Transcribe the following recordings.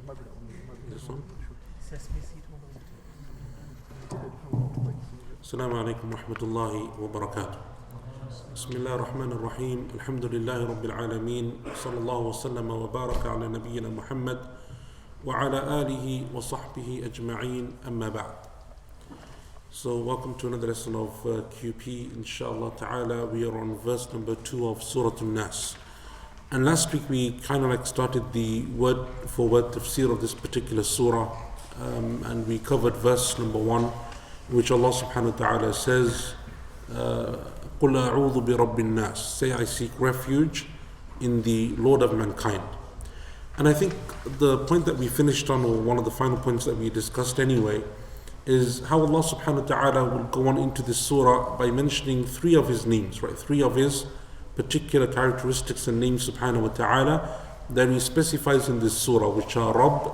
Assalamu alaikum wa rahmatullahi wa barakatuh. Bismillah ar-Rahman ar-Rahim. Alhamdulillahi Rabbil Alameen. Sallallahu wa sallam wa baraka ala nabiyyina Muhammad wa ala alihi wa sahbihi ajma'een. Amma ba'd. So welcome to another lesson of QP. Inshallah ta'ala, we are on verse number 2 of Surah An-Nas. And last week we kind of started the word for word tafsir of this particular surah. And we covered verse number 1, in which Allah subhanahu wa ta'ala says, قُلْ أَعُوذُ بِرَبِّ النَّاسِ, say I seek refuge in the Lord of mankind. And I think the point that we finished on, or one of the final points that we discussed anyway, is how Allah subhanahu wa ta'ala will go on into this surah by mentioning 3 of His names, right? 3 of His particular characteristics and names subhanahu wa ta'ala that He specifies in this surah, which are Rabb,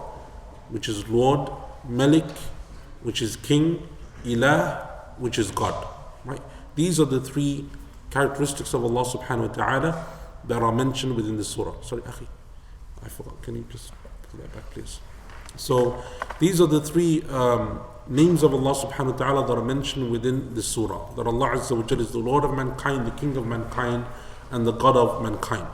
which is Lord, Malik, which is King, Ilah, which is God, right? These are the 3 characteristics of Allah subhanahu wa ta'ala that are mentioned within the surah. Sorry, Akhi, I forgot. Can you just put that back, please? So these are the 3 names of Allah subhanahu wa ta'ala that are mentioned within the surah. That Allah Azza wa Jalla is the Lord of mankind, the King of mankind, and the God of mankind.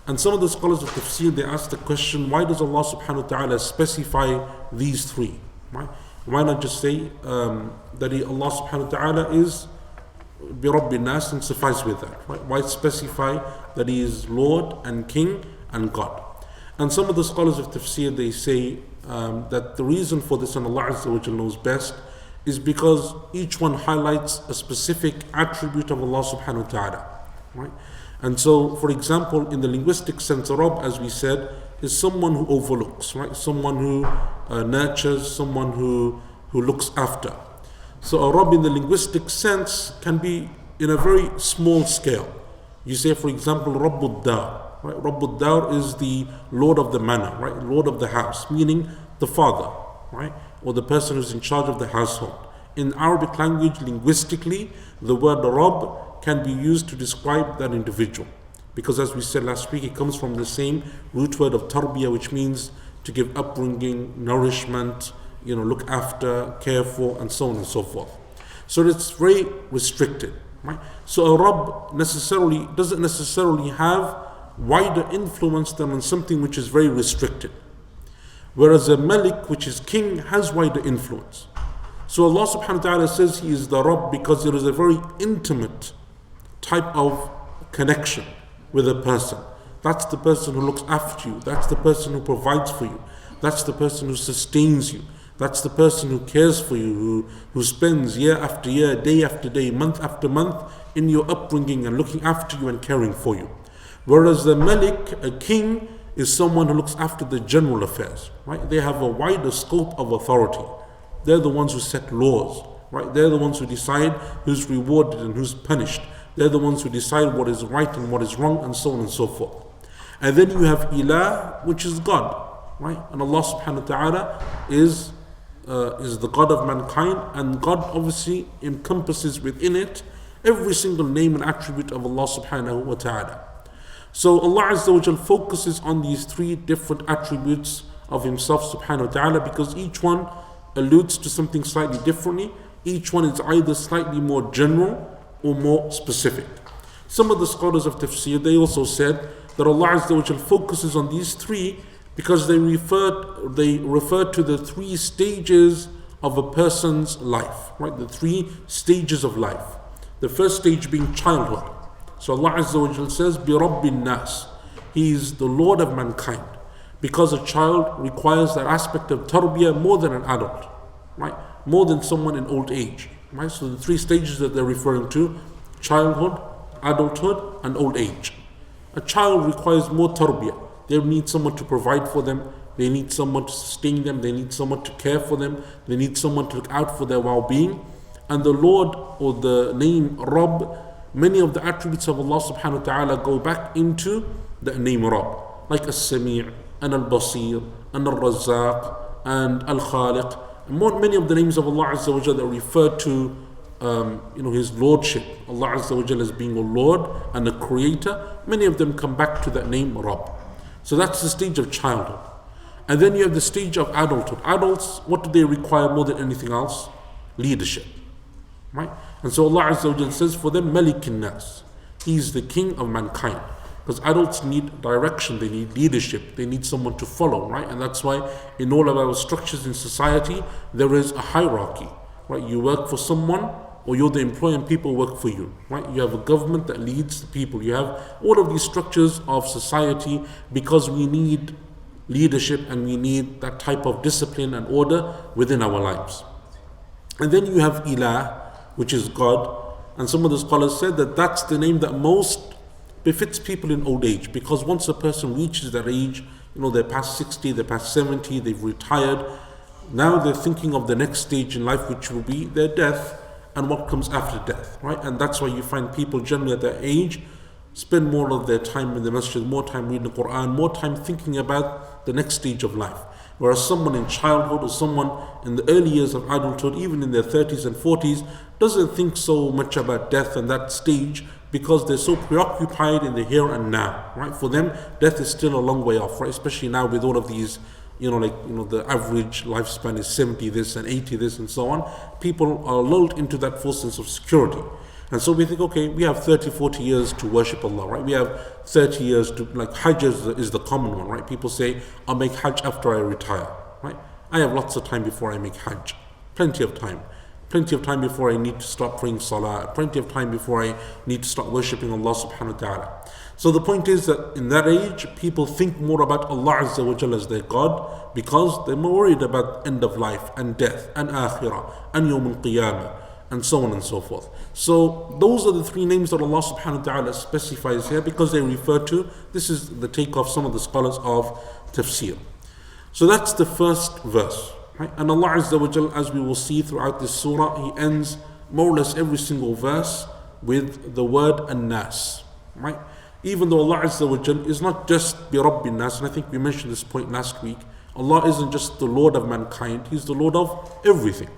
And some of the scholars of tafsir, they ask the question, why does Allah subhanahu wa ta'ala specify these 3? Right? Why not just say that Allah subhanahu wa ta'ala is بِرَبِّ النَّاسِ and suffice with that? Right? Why specify that He is Lord and King and God? And some of the scholars of tafsir, they say that the reason for this, and Allah Azza wa Jalla knows best, is because each one highlights a specific attribute of Allah subhanahu wa ta'ala. Right? And so, for example, in the linguistic sense, a Rabb, as we said, is someone who overlooks, right? Someone who nurtures, someone who looks after. So a Rabb in the linguistic sense can be in a very small scale. You say, for example, Rabbud Dar. Right? Rabbud Dar is the Lord of the manor, right? Lord of the house, meaning the father, right? Or the person who's in charge of the household. In Arabic language, linguistically, the word Rabb can be used to describe that individual. Because as we said last week, it comes from the same root word of tarbiyah, which means to give upbringing, nourishment, look after, care for, and so on and so forth. So it's very restricted, right? So a Rabb doesn't necessarily have wider influence than on something which is very restricted. Whereas a Malik, which is king, has wider influence. So Allah subhanahu wa ta'ala says He is the Rabb because there is a very intimate type of connection with a person. That's the person who looks after you. That's the person who provides for you. That's the person who sustains you. That's the person who cares for you, who spends year after year, day after day, month after month in your upbringing and looking after you and caring for you. Whereas the Malik, a king, is someone who looks after the general affairs. Right? They have a wider scope of authority. They're the ones who set laws. Right? They're the ones who decide who's rewarded and who's punished. They're the ones who decide what is right and what is wrong, and so on and so forth. And then you have Ilah, which is God, right? And Allah subhanahu wa ta'ala is the God of mankind, and God obviously encompasses within it every single name and attribute of Allah subhanahu wa ta'ala. So Allah Azza wa Jal focuses on these 3 different attributes of Himself subhanahu wa ta'ala because each one alludes to something slightly differently. Each one is either slightly more general or more specific. Some of the scholars of tafsir, they also said that Allah Azza wa Jal focuses on these 3 because they refer to the 3 stages of a person's life, right? The 3 stages of life. The first stage being childhood. So Allah Azza wa Jal says, بِرَبِّ النَّاسِ, He is the Lord of mankind. Because a child requires that aspect of tarbiyah more than an adult, right? More than someone in old age. Right? So the 3 stages that they're referring to: childhood, adulthood, and old age. A child requires more tarbiyah. They need someone to provide for them. They need someone to sustain them. They need someone to care for them. They need someone to look out for their well-being. And the Lord, or the name Rabb, many of the attributes of Allah subhanahu wa ta'ala go back into the name Rabb. Like As-Sami' and Al-Basir and Al-Razzaq and Al-Khaliq. Many of the names of Allah Azza wa Jalla refer to His Lordship. Allah Azza wa Jalla as being a Lord and a Creator. Many of them come back to that name Rabb. So that's the stage of childhood. And then you have the stage of adulthood. Adults, what do they require more than anything else? Leadership. Right? And so Allah Azza wa Jalla says for them, Malikin Nas. He is the king of mankind. Because adults need direction, they need leadership, they need someone to follow, right? And that's why in all of our structures in society, there is a hierarchy, right? You work for someone, or you're the employee and people work for you, right? You have a government that leads the people. You have all of these structures of society because we need leadership and we need that type of discipline and order within our lives. And then you have Ilah, which is God. And some of the scholars said that that's the name that most befits people in old age, because once a person reaches that age, they're past 60, they're past 70, they've retired. Now they're thinking of the next stage in life, which will be their death and what comes after death, right? And that's why you find people generally at that age spend more of their time in the masjid, more time reading the Quran, more time thinking about the next stage of life. Whereas someone in childhood or someone in the early years of adulthood, even in their 30s and 40s, doesn't think so much about death and that stage, because they're so preoccupied in the here and now, right? For them, death is still a long way off, right? Especially now with all of these, the average lifespan is 70 this and 80 this and so on. People are lulled into that false sense of security. And so we think, okay, we have 30, 40 years to worship Allah, right? We have 30 years to, Hajj is the common one, right? People say, I'll make Hajj after I retire, right? I have lots of time before I make Hajj. Plenty of time. Plenty of time before I need to start praying Salah. Plenty of time before I need to start worshipping Allah subhanahu wa ta'ala. So the point is that in that age, people think more about Allah Azza wa Jalla as their God, because they're more worried about end of life and death and akhirah and yawm al-qiyamah and so on and so forth. So those are the three names that Allah subhanahu wa ta'ala specifies here, because they refer to, this is the take of some of the scholars of tafsir. So that's the first verse. Right? And Allah Azza wa Jal, as we will see throughout this surah, He ends more or less every single verse with the word An-Nas. Right? Even though Allah Azza wa Jal is not just bi Rabbin Nas, and I think we mentioned this point last week, Allah isn't just the Lord of mankind, He's the Lord of everything.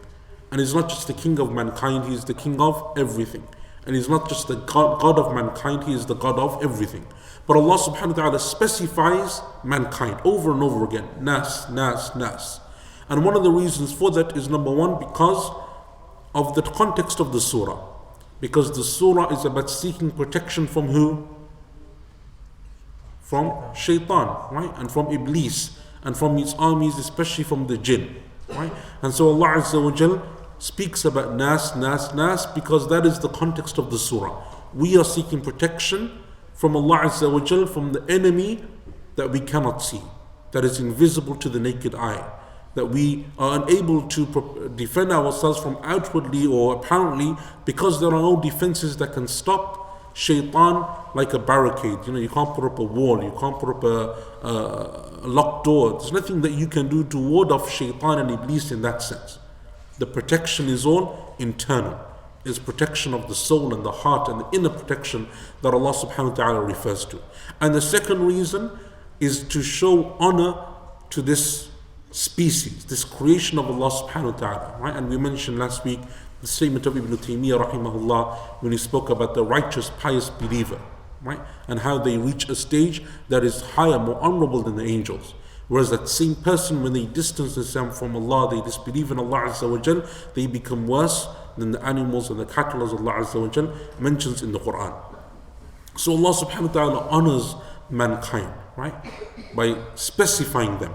And He's not just the King of mankind, He is the King of everything. And He's not just the God of mankind, He is the God of everything. But Allah subhanahu wa ta'ala specifies mankind over and over again. Nas, Nas, Nas. And one of the reasons for that is, number one, because of the context of the surah. Because the surah is about seeking protection from who? From shaitan, right? And from Iblis, and from his armies, especially from the jinn, right? And so Allah Azza wa Jal speaks about Nas, Nas, Nas, because that is the context of the surah. We are seeking protection from Allah Azza wa Jal, from the enemy that we cannot see, that is invisible to the naked eye, that we are unable to defend ourselves from outwardly or apparently, because there are no defenses that can stop shaitan like a barricade. You can't put up a wall, you can't put up a locked door. There's nothing that you can do to ward off shaitan and Iblis in that sense. The protection is all internal. It's protection of the soul and the heart and the inner protection that Allah subhanahu wa ta'ala refers to. And the second reason is to show honor to this species, this creation of Allah subhanahu wa ta'ala, right? And we mentioned last week the statement of Ibn Taymiyyah rahimahullah when he spoke about the righteous, pious believer, right? And how they reach a stage that is higher, more honorable than the angels. Whereas that same person, when they distance themselves from Allah, they disbelieve in Allah Azza wa Jal, they become worse than the animals and the cattle, as Allah Azza wa Jal mentions in the Quran. So Allah subhanahu wa ta'ala honors mankind, right? By specifying them.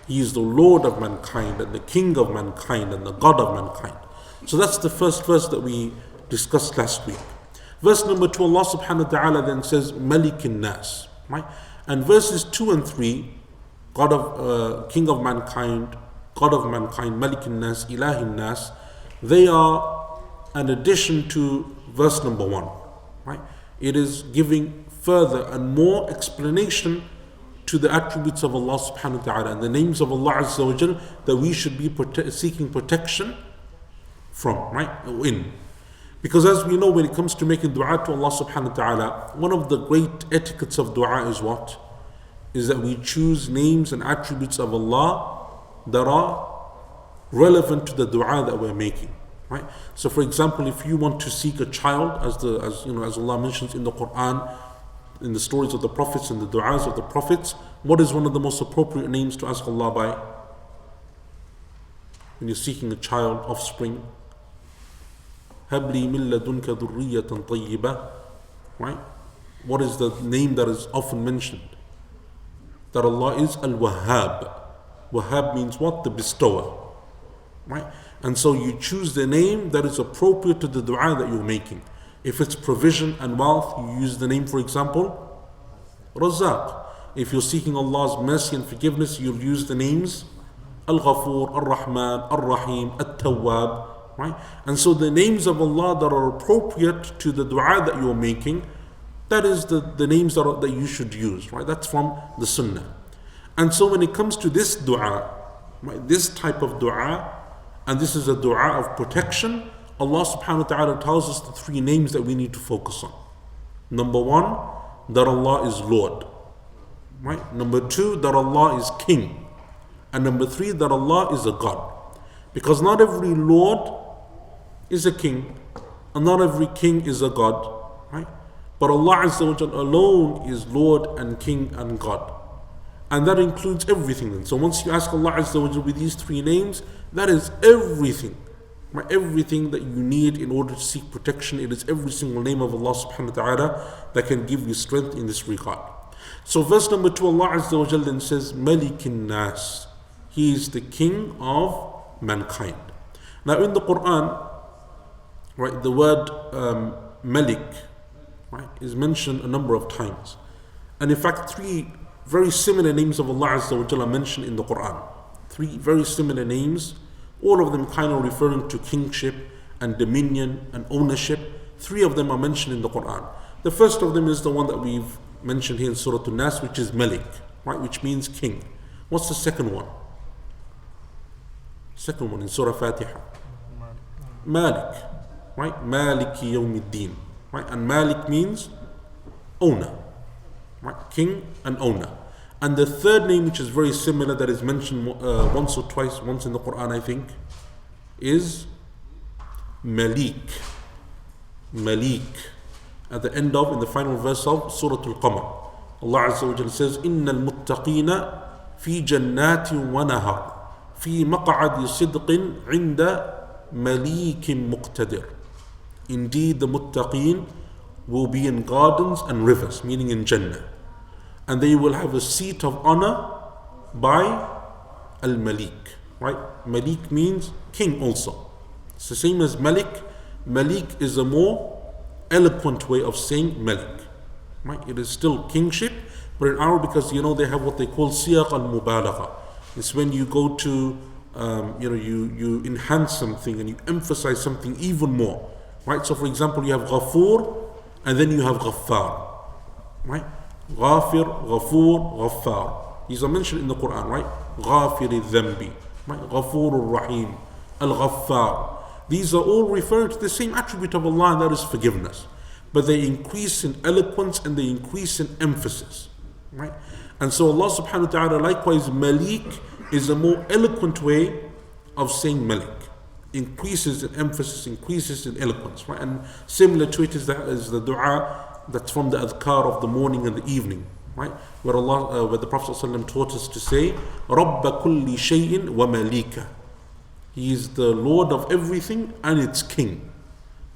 He is the Lord of mankind and the King of mankind and the God of mankind. So that's the first verse that we discussed last week. Verse number 2, Allah subhanahu wa ta'ala then says, Malikin Nas, right? And verses 2 and 3, God of King of mankind, Malikin Nas, Ilahin Nas, they are an addition to verse number 1, right? It is giving further and more explanation to the attributes of Allah subhanahu wa ta'ala and the names of Allah Azza wa Jal that we should be seeking protection from, right? In. Because as we know, when it comes to making dua to Allah subhanahu wa ta'ala, one of the great etiquettes of dua is what? Is that we choose names and attributes of Allah that are relevant to the dua that we're making, right? So for example, if you want to seek a child, as Allah mentions in the Quran, in the stories of the prophets and the du'as of the prophets, what is one of the most appropriate names to ask Allah by? When you're seeking a child, offspring. Habli min ladunka dhurriyatan tayyibah. Right? What is the name that is often mentioned? That Allah is Al-Wahhab. Wahhab means what? The bestower. Right? And so you choose the name that is appropriate to the dua that you're making. If it's provision and wealth, you use the name, for example, Razaq. If you're seeking Allah's mercy and forgiveness, you'll use the names Al-Ghafur, Ar-Rahman, Ar-Rahim, At-Tawwab. Right? And so the names of Allah that are appropriate to the dua that you're making, that is the names that you should use. Right? That's from the Sunnah. And so when it comes to this dua, right, this type of dua, and this is a dua of protection, Allah subhanahu wa ta'ala tells us the three names that we need to focus on. Number one, that Allah is Lord. Right? Number two, that Allah is King. And number three, that Allah is a God. Because not every Lord is a king, and not every king is a God. Right? But Allah Azza wa Jalla alone is Lord and King and God. And that includes everything then. So once you ask Allah Azza wa Jalla with these three names, that is everything. Right? Everything that you need in order to seek protection. It is every single name of Allah subhanahu wa ta'ala that can give you strength in this regard. So verse number 2, Allah Azza wa Jalla then says, Malikin Nas. He is the king of mankind. Now in the Quran, right, the word Malik, right, is mentioned a number of times. And in fact, three very similar names of Allah Azza wa Jalla mentioned in the Quran. Three very similar names, all of them kind of referring to kingship and dominion and ownership. Three of them are mentioned in the Quran. The first of them is the one that we've mentioned here in Surah An-Nas, which is Malik, right, which means king. What's the second one? Second one in Surah Fatiha. Malik, right? Maliki Yawmiddin, right? And Malik means owner, right? King and owner. And the third name, which is very similar, that is mentioned once or twice, once in the Quran, I think, is Malik. Malik. At the end of, in the final verse of Surah Al-Qamar, Allah Azza wa Jalla says, إِنَّ الْمُتَّقِينَ فِي جَنَّاتٍ وَنَهَرٍ فِي مَقْعَدِ صِدْقٍ عِنْدَ مَلِيكٍ مُقْتَدِرٍ. Indeed, the muttaqeen will be in gardens and rivers, meaning in Jannah. And they will have a seat of honor by Al-Malik. Right? Malik means king also. It's the same as Malik. Malik is a more eloquent way of saying Malik. Right? It is still kingship, but in Arabic, because they have what they call siyaq al-mubalagha. It's when you go to, you enhance something and you emphasize something even more. Right? So for example, you have Ghafur and then you have Ghaffar. Right? Ghafir, Ghafur, Ghaffar. These are mentioned in the Quran, right? Ghafir al-Dhanbi, right? Ghafur al-Rahim, Al-Ghaffar. These are all referring to the same attribute of Allah, and that is forgiveness. But they increase in eloquence and they increase in emphasis, right? And so Allah subhanahu wa ta'ala, likewise, Malik is a more eloquent way of saying Malik. Increases in emphasis, increases in eloquence, right? And similar to it is the dua that's from the adhkar of the morning and the evening, right? Where the Prophet ﷺ taught us to say, Rabba kulli shay'in wa malika. He is the Lord of everything and its king.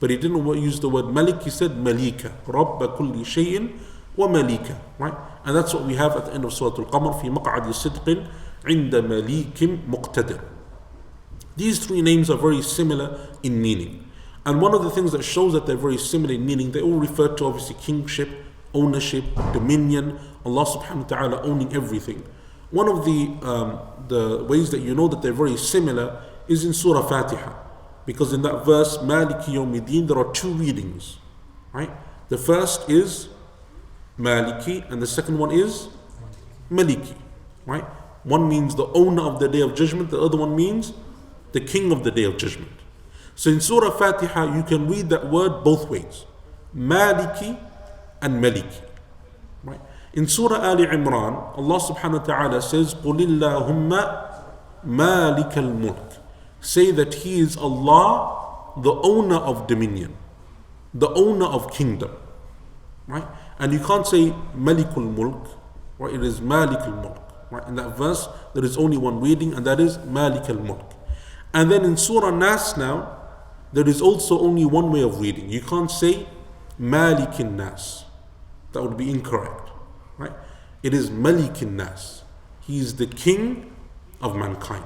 But he didn't use the word Malik, he said Malika. Rabba kulli shay'in wa malika, right? And that's what we have at the end of Surah Al-Qamar, fi maq'adi sidqin inda malikim muqtadir. These three names are very similar in meaning. And one of the things that shows that they're very similar in meaning, they all refer to obviously kingship, ownership, dominion, Allah subhanahu wa ta'ala owning everything. One of the ways that you know that they're very similar is in Surah Fatiha. Because in that verse, Maliki Yawmiddin, there are two readings, right? The first is Maliki and the second one is Maliki, right? One means the owner of the Day of Judgment, the other one means the king of the Day of Judgment. So in Surah Fatiha, you can read that word both ways, Maliki and Maliki, right? In Surah Ali Imran, Allah subhanahu wa ta'ala says, قُلِ اللَّهُمَّ مَالِكَ الْمُلْكِ. Say that He is Allah, the owner of dominion, the owner of kingdom. right? And you can't say Malikul Mulk, right? It is Malikul Mulk, right? In that verse, there is only one reading, and that is Malik al-Mulk. And then in Surah Nas now, there is also only one way of reading. You can't say Malikin Nas. That would be incorrect, right? It is Malikin Nas. He is the king of mankind,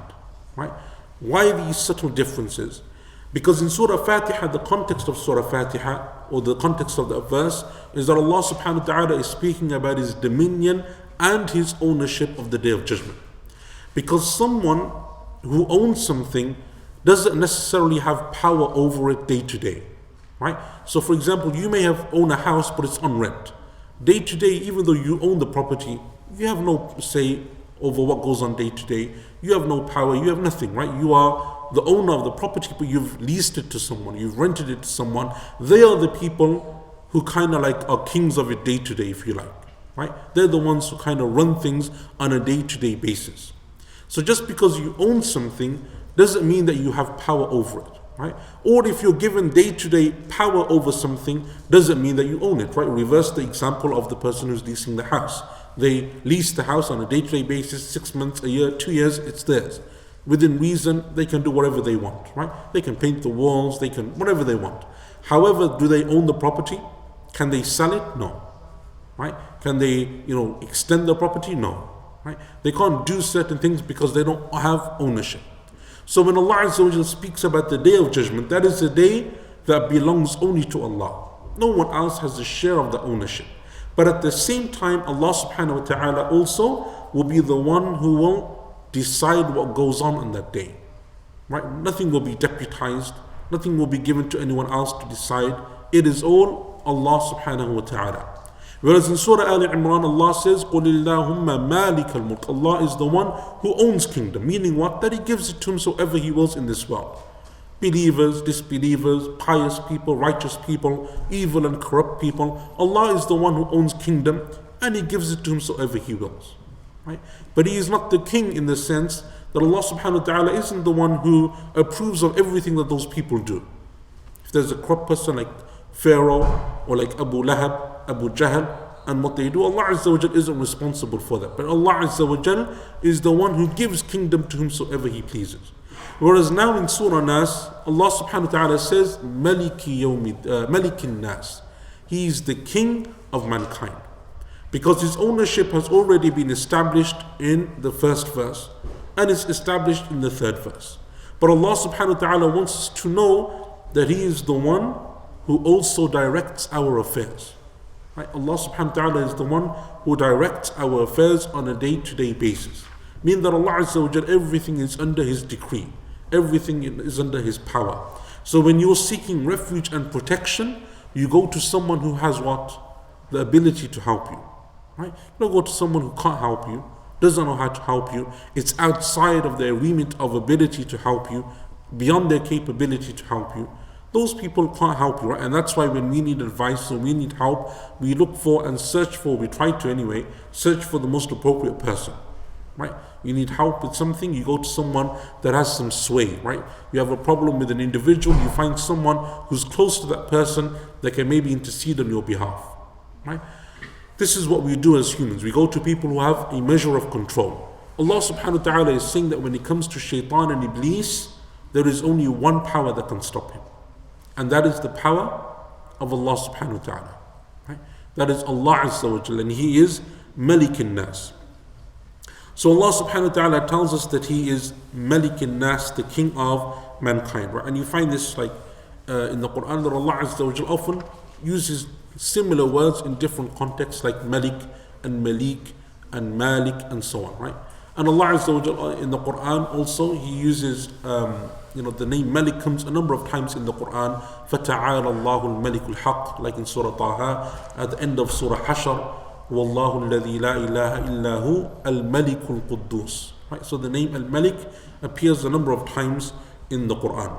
right? Why these subtle differences? Because in Surah Fatiha, the context of Surah Fatiha, or the context of the verse, is that Allah subhanahu wa ta'ala is speaking about His dominion and His ownership of the Day of Judgment. Because someone who owns something doesn't necessarily have power over it day to day, right? So for example, you may own a house, but it's on rent. Day to day, even though you own the property, you have no say over what goes on day to day. You have no power, you have nothing, right? You are the owner of the property, but you've leased it to someone, you've rented it to someone. They are the people who kind of like are kings of it day to day, if you like, right? They're the ones who kind of run things on a day to day basis. So just because you own something doesn't mean that you have power over it, right? Or if you're given day-to-day power over something, doesn't mean that you own it, right? Reverse the example of the person who's leasing the house. They lease the house on a day-to-day basis, 6 months, a year, 2 years, it's theirs. Within reason, they can do whatever they want, right? They can paint the walls, they can, whatever they want. However, do they own the property? Can they sell it? No, right? Can they, extend the property? No, right? They can't do certain things because they don't have ownership. So when Allah Azza wa Jalla speaks about the Day of Judgment, that is a day that belongs only to Allah. No one else has a share of the ownership. But at the same time, Allah subhanahu wa ta'ala also will be the one who will decide what goes on that day. Right? Nothing will be deputized, nothing will be given to anyone else to decide. It is all Allah subhanahu wa ta'ala. Whereas in Surah Al Imran, Allah says, قُلِ اللَّهُمَّ مَالِكَ الْمُلْكِ. Allah is the one who owns kingdom. Meaning what? That He gives it to whomsoever He wills in this world. Believers, disbelievers, pious people, righteous people, evil and corrupt people. Allah is the one who owns kingdom, and He gives it to whomsoever He wills. Right? But He is not the king in the sense that Allah subhanahu wa ta'ala isn't the one who approves of everything that those people do. If there's a corrupt person like Pharaoh or like Abu Lahab, Abu Jahl, and what they do, Allah Azza wa Jal isn't responsible for that. But Allah Azza wa Jal is the one who gives kingdom to whomsoever He pleases. Whereas now in Surah Nas, Allah subhanahu wa ta'ala says, Malikin Nas. He is the king of mankind. Because His ownership has already been established in the first verse, and is established in the third verse. But Allah subhanahu wa ta'ala wants us to know that He is the one who also directs our affairs. Right? Allah subhanahu wa ta'ala is the one who directs our affairs on a day-to-day basis. Meaning that Allah Azza wa Jal, everything is under His decree. Everything is under His power. So when you're seeking refuge and protection, you go to someone who has what? The ability to help you. Right? You don't go to someone who can't help you, doesn't know how to help you. It's outside of their remit of ability to help you, beyond their capability to help you. Those people can't help you, right? And that's why when we need advice or we need help, we look for and search for, we try to anyway, search for the most appropriate person, right? You need help with something, you go to someone that has some sway, right? You have a problem with an individual, you find someone who's close to that person that can maybe intercede on your behalf, right? This is what we do as humans. We go to people who have a measure of control. Allah subhanahu wa ta'ala is saying that when it comes to shaitan and iblis, there is only one power that can stop him. And that is the power of Allah subhanahu wa ta'ala. Right? That is Allah Azza wa Jalla, and He is Malikin Nas. So Allah subhanahu wa ta'ala tells us that He is Malikin Nas, the king of mankind. Right? And you find this like in the Quran, that Allah Azza wa Jalla often uses similar words in different contexts, like Malik and Malik and Malik and so on. Right? And Allah Azza wa Jalla in the Quran also, He uses the name Malik comes a number of times in the Quran. فَتَعَالَ اللَّهُ الْمَلِكُ الْحَقِّ, like in Surah Taha, at the end of Surah Hashr, وَاللَّهُ الَّذِي لَا إِلَهَ إِلَّا هُ الْمَلِكُ الْقُدُّوسِ. Right? So the name Al-Malik appears a number of times in the Quran.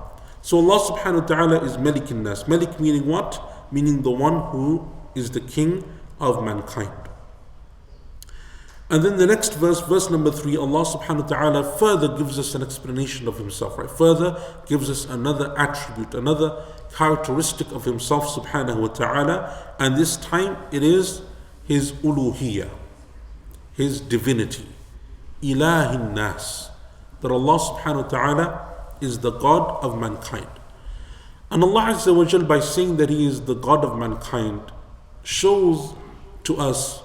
So Allah subhanahu wa ta'ala is Malik al-Nas. Malik meaning what? Meaning the one who is the king of mankind. And then the next verse, verse number 3, Allah subhanahu wa ta'ala further gives us an explanation of Himself, right? Further gives us another attribute, another characteristic of himself subhanahu wa ta'ala, and this time it is his uluhiyya, his divinity, ilahin nas, that Allah subhanahu wa ta'ala is the God of mankind. And Allah Azza wa Jal, by saying that He is the God of mankind, shows to us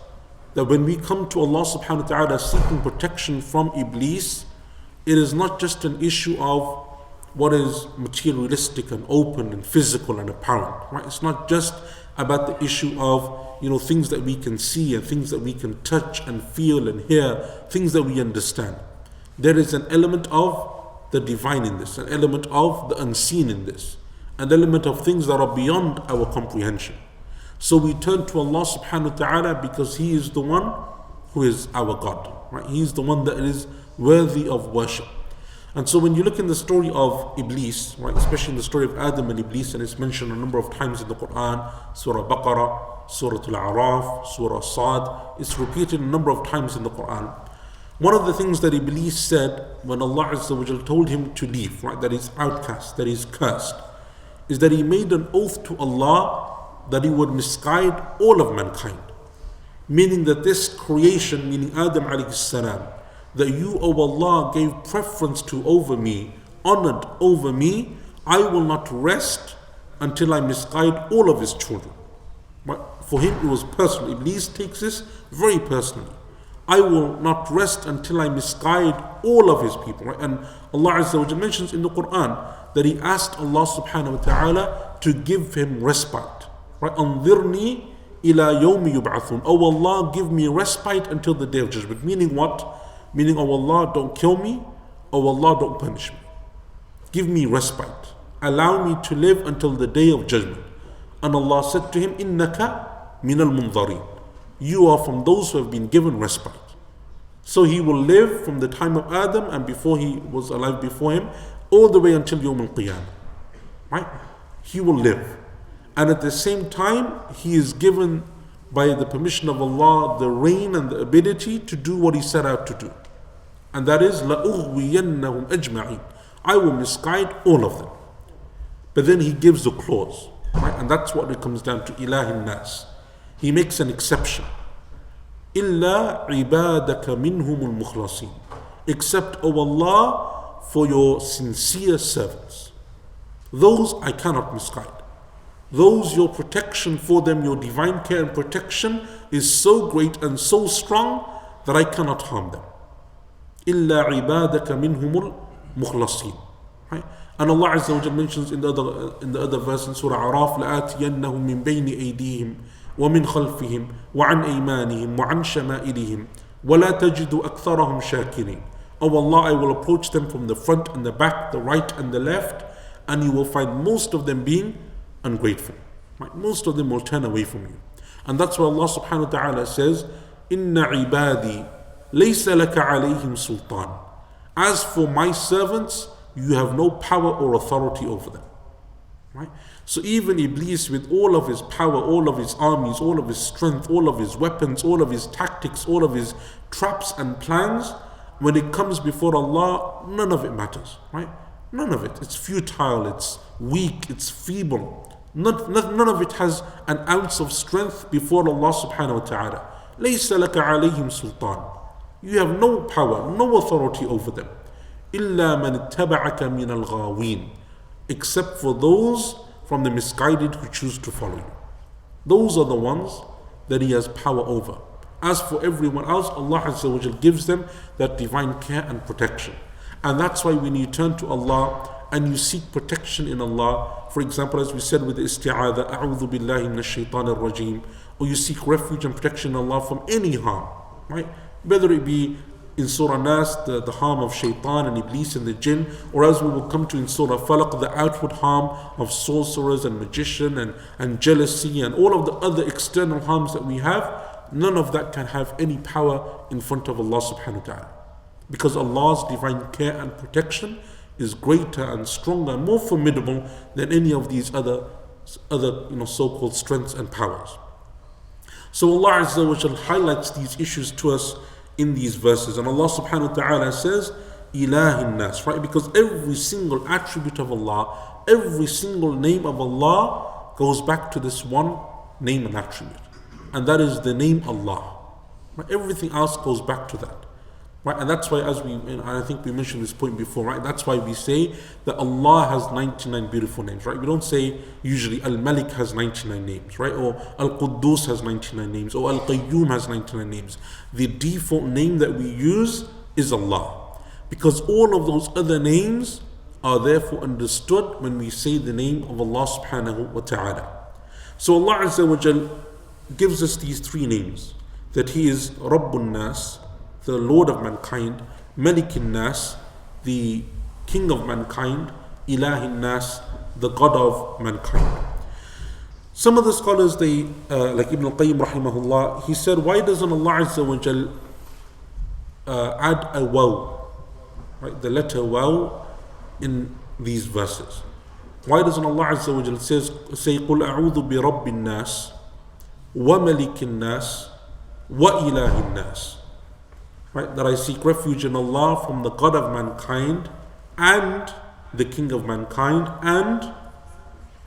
that when we come to Allah subhanahu wa ta'ala seeking protection from Iblis, it is not just an issue of what is materialistic and open and physical and apparent, right? It's not just about the issue of things that we can see and things that we can touch and feel and hear, things that we understand. There is an element of the divine in this, an element of the unseen in this, an element of things that are beyond our comprehension. So we turn to Allah subhanahu wa ta'ala because He is the one who is our God, right? He is the one that is worthy of worship. And so when you look in the story of Iblis, right, especially in the story of Adam and Iblis, and it's mentioned a number of times in the Quran, Surah Baqarah, Surah Al-A'raf, Surah Sad, it's repeated a number of times in the Quran. One of the things that Iblis said when Allah Azza wa Jal told him to leave, right, that he's outcast, that he's cursed, is that he made an oath to Allah that he would misguide all of mankind. Meaning that this creation, meaning Adam alayhi salam, that you, O Allah, gave preference to over me, honored over me, I will not rest until I misguide all of his children. But for him it was personal. Iblis takes this very personally. I will not rest until I misguide all of his people. Right? And Allah Azza wa Jalla mentions in the Quran that he asked Allah subhanahu wa ta'ala to give him respite. Right? Anzirni ila yawmi yub'athun. Oh Allah, give me respite until the day of judgment. Meaning what? Meaning, oh Allah, don't kill me. Oh Allah, don't punish me. Give me respite. Allow me to live until the day of judgment. And Allah said to him, Innaka min al-munzarin. You are from those who have been given respite. So he will live from the time of Adam and before he was alive before him, all the way until Yawm al-Qiyamah. Right? He will live. And at the same time, he is given by the permission of Allah the reign and the ability to do what he set out to do. And that is, لَأُغْوِيَنَّهُمْ أَجْمَعِينَ. I will misguide all of them. But then he gives a clause. Right? And that's what it comes down to, ilahin nas. He makes an exception. إِلَّا عِبَادَكَ مِنْهُمُ الْمُخْلَصِينَ. Except, O Allah, for your sincere servants. Those I cannot misguide. Those, your protection for them, your divine care and protection is so great and so strong that I cannot harm them. إِلَّا عِبَادَكَ مِنْهُمُ الْمُخْلَصِينَ. Right? And Allah Azza wa Jalla mentions in the other verse in Surah Araf, لَآتِيَنَّهُمْ مِنْ بَيْنِ أَيْدِيهِمْ وَمِنْ خَلْفِهِمْ وَعَنْ أَيْمَانِهِمْ وَعَنْ شَمَائِلِهِمْ وَلَا تَجِدُ أَكْثَرَهُمْ شَاكِرِينَ. Oh Allah, I will approach them from the front and the back, the right and the left, and you will find most of them being ungrateful. Right? Most of them will turn away from you. And that's why Allah subhanahu wa ta'ala says, Inna ibadi laysa laka alayhim sultan. As for my servants, you have no power or authority over them. Right? So even Iblis, with all of his power, all of his armies, all of his strength, all of his weapons, all of his tactics, all of his traps and plans, when it comes before Allah, none of it matters. Right? None of it. It's futile, it's weak, it's feeble. None of it has an ounce of strength before Allah subhanahu wa ta'ala. لَيْسَ لَكَ عَلَيْهِمْ سُلْطَانٌ. You have no power, no authority over them. إِلَّا مَنِ اتَّبَعَكَ مِنَ الْغَاوِينَ. Except for those from the misguided who choose to follow you. Those are the ones that He has power over. As for everyone else, Allah Azza wa Jal gives them that divine care and protection. And that's why when you turn to Allah and you seek protection in Allah, for example, as we said with the isti'adha, أعوذ بالله من الشيطان الرجيم, or you seek refuge and protection in Allah from any harm, right? Whether it be in Surah Nas, the harm of shaitan and Iblis and the jinn, or as we will come to in Surah Falaq, the outward harm of sorcerers and magician and jealousy and all of the other external harms that we have, none of that can have any power in front of Allah subhanahu wa ta'ala. Because Allah's divine care and protection is greater and stronger and more formidable than any of these other so-called strengths and powers. So Allah Azza wa Jal highlights these issues to us in these verses. And Allah subhanahu wa ta'ala says, Ilahin nas, right? Because every single attribute of Allah every single name of Allah goes back to this one name and attribute. And that is the name Allah. Right? Everything else goes back to that. Right? And that's why, I think we mentioned this point before, right? That's why we say that Allah has 99 beautiful names, right? We don't say usually Al-Malik has 99 names, right? Or Al-Quddus has 99 names, or Al-Qayyum has 99 names. The default name that we use is Allah. Because all of those other names are therefore understood when we say the name of Allah subhanahu wa ta'ala. So Allah Azza wa Jal gives us these three names, that He is Rabbun Nas, the Lord of mankind, Malikin Nas, the King of mankind, Ilahin Nas, the God of mankind. Some of the scholars, like Ibn al-Qayyim rahimahullah, he said, why doesn't Allah Azza wa Jal add a waw, right, the letter waw in these verses? Why doesn't Allah Azza wa Jal say قُلْ أَعُوذُ بِرَبِّ النَّاسِ وَمَلِكِ النَّاسِ وَإِلَهِ النَّاسِ? Right, that I seek refuge in Allah from the God of mankind and the King of mankind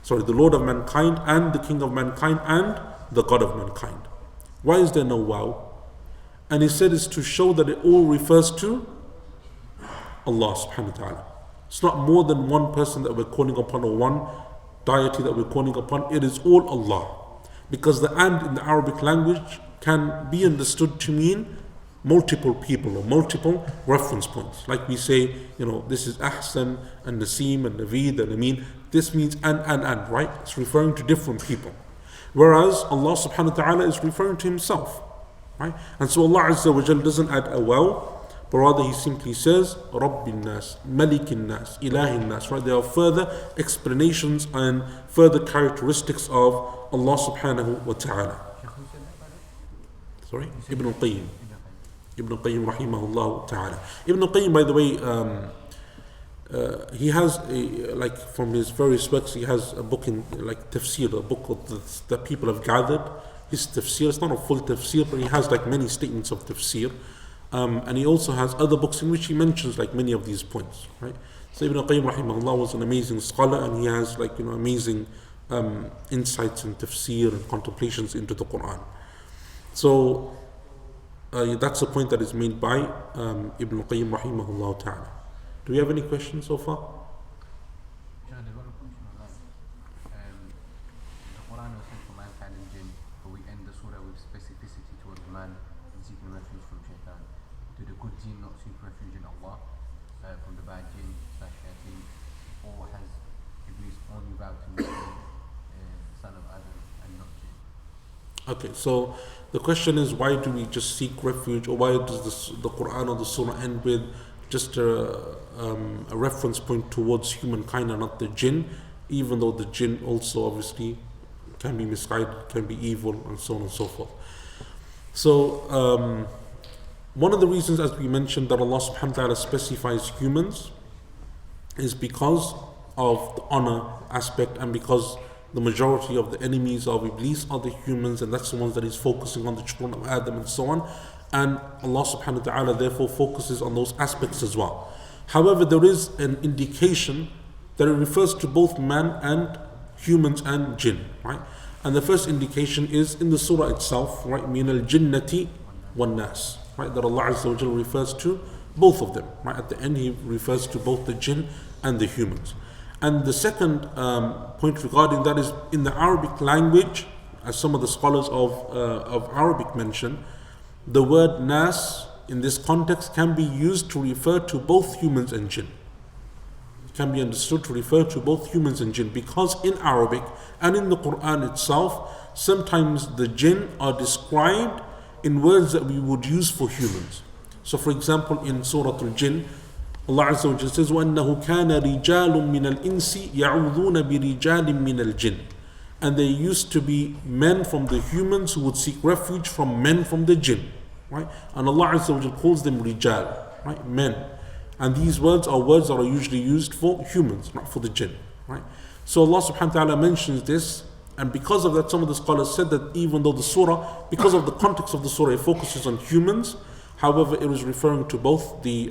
the Lord of mankind and the King of mankind and the God of mankind. Why is there no wow? And he said it's to show that it all refers to Allah subhanahu wa ta'ala. It's not more than one person that we're calling upon or one deity that we're calling upon. It is all Allah. Because the and in the Arabic language can be understood to mean multiple people or multiple reference points. Like we say, this is Ahsan and Nasim and Naveed and Amin. This means and, right? It's referring to different people. Whereas Allah subhanahu wa ta'ala is referring to Himself, right? And so Allah Azza wa Jal doesn't add a waw, but rather He simply says Rabbin Nas, Malikin Nas, Ilahin Nas, right? There are further explanations and further characteristics of Allah subhanahu wa ta'ala. Sorry? Ibn al-Qayyim. Ibn al-Qayyim rahimahullah ta'ala. Ibn al-Qayyim, by the way, he has from his various works, he has a book in tafsir, a book that people have gathered. His tafsir, it's not a full tafsir, but he has many statements of tafsir. And he also has other books in which he mentions many of these points, right? So Ibn al-Qayyim rahimahullah was an amazing scholar, and he has amazing insights in tafsir and contemplations into the Quran. So that's a point that is made by Ibn al-Qayyim rahimahullah ta'ala. Do we have any questions so far? John, I've got a question on that. The Quran was sent for mankind and jinn, but we end the surah with specificity towards man and seeking refuge from shaitan. Do the good jinn not seek refuge in Allah from the bad jinn / shayateen? Or has Iblis only vowed to be son of Adam and not jinn? Okay, so the question is, why do we just seek refuge, or why does the Quran or the Surah end with just a reference point towards humankind and not the jinn, even though the jinn also obviously can be misguided, can be evil, and so on and so forth. So one of the reasons, as we mentioned, that Allah subhanahu wa ta'ala specifies humans is because of the honor aspect, and because the majority of the enemies of Iblis are the humans, and that's the ones that He's focusing on, the children of Adam and so on. And Allah subhanahu wa ta'ala therefore focuses on those aspects as well. However, there is an indication that it refers to both man and humans and jinn, right? And the first indication is in the surah itself, right? Min al-jinnati wan-nas, right? That Allah Azza wa Jalla refers to both of them, right? At the end He refers to both the jinn and the humans. And the second point regarding that is, in the Arabic language, as some of the scholars of Arabic mention, the word nas in this context can be used to refer to both humans and jinn. It can be understood to refer to both humans and jinn, because in Arabic and in the Quran itself, sometimes the jinn are described in words that we would use for humans. So for example, in Surah Al-Jinn, Allah Azza wa Jalla says, وَأَنَّهُ كَانَ رِجَالٌ مِّنَ الْإِنسِ يَعُوذُونَ بِرِجَالٍ مِّنَ الْجِنِّ. And there used to be men from the humans who would seek refuge from men from the jinn, right? And Allah Azza wa Jalla calls them rijal, right? Men. And these words are usually used for humans, not for the jinn, right? So Allah subhanahu wa ta'ala mentions this, and because of that, some of the scholars said that even though the surah, because of the context of the surah, it focuses on humans, however, it was referring to both the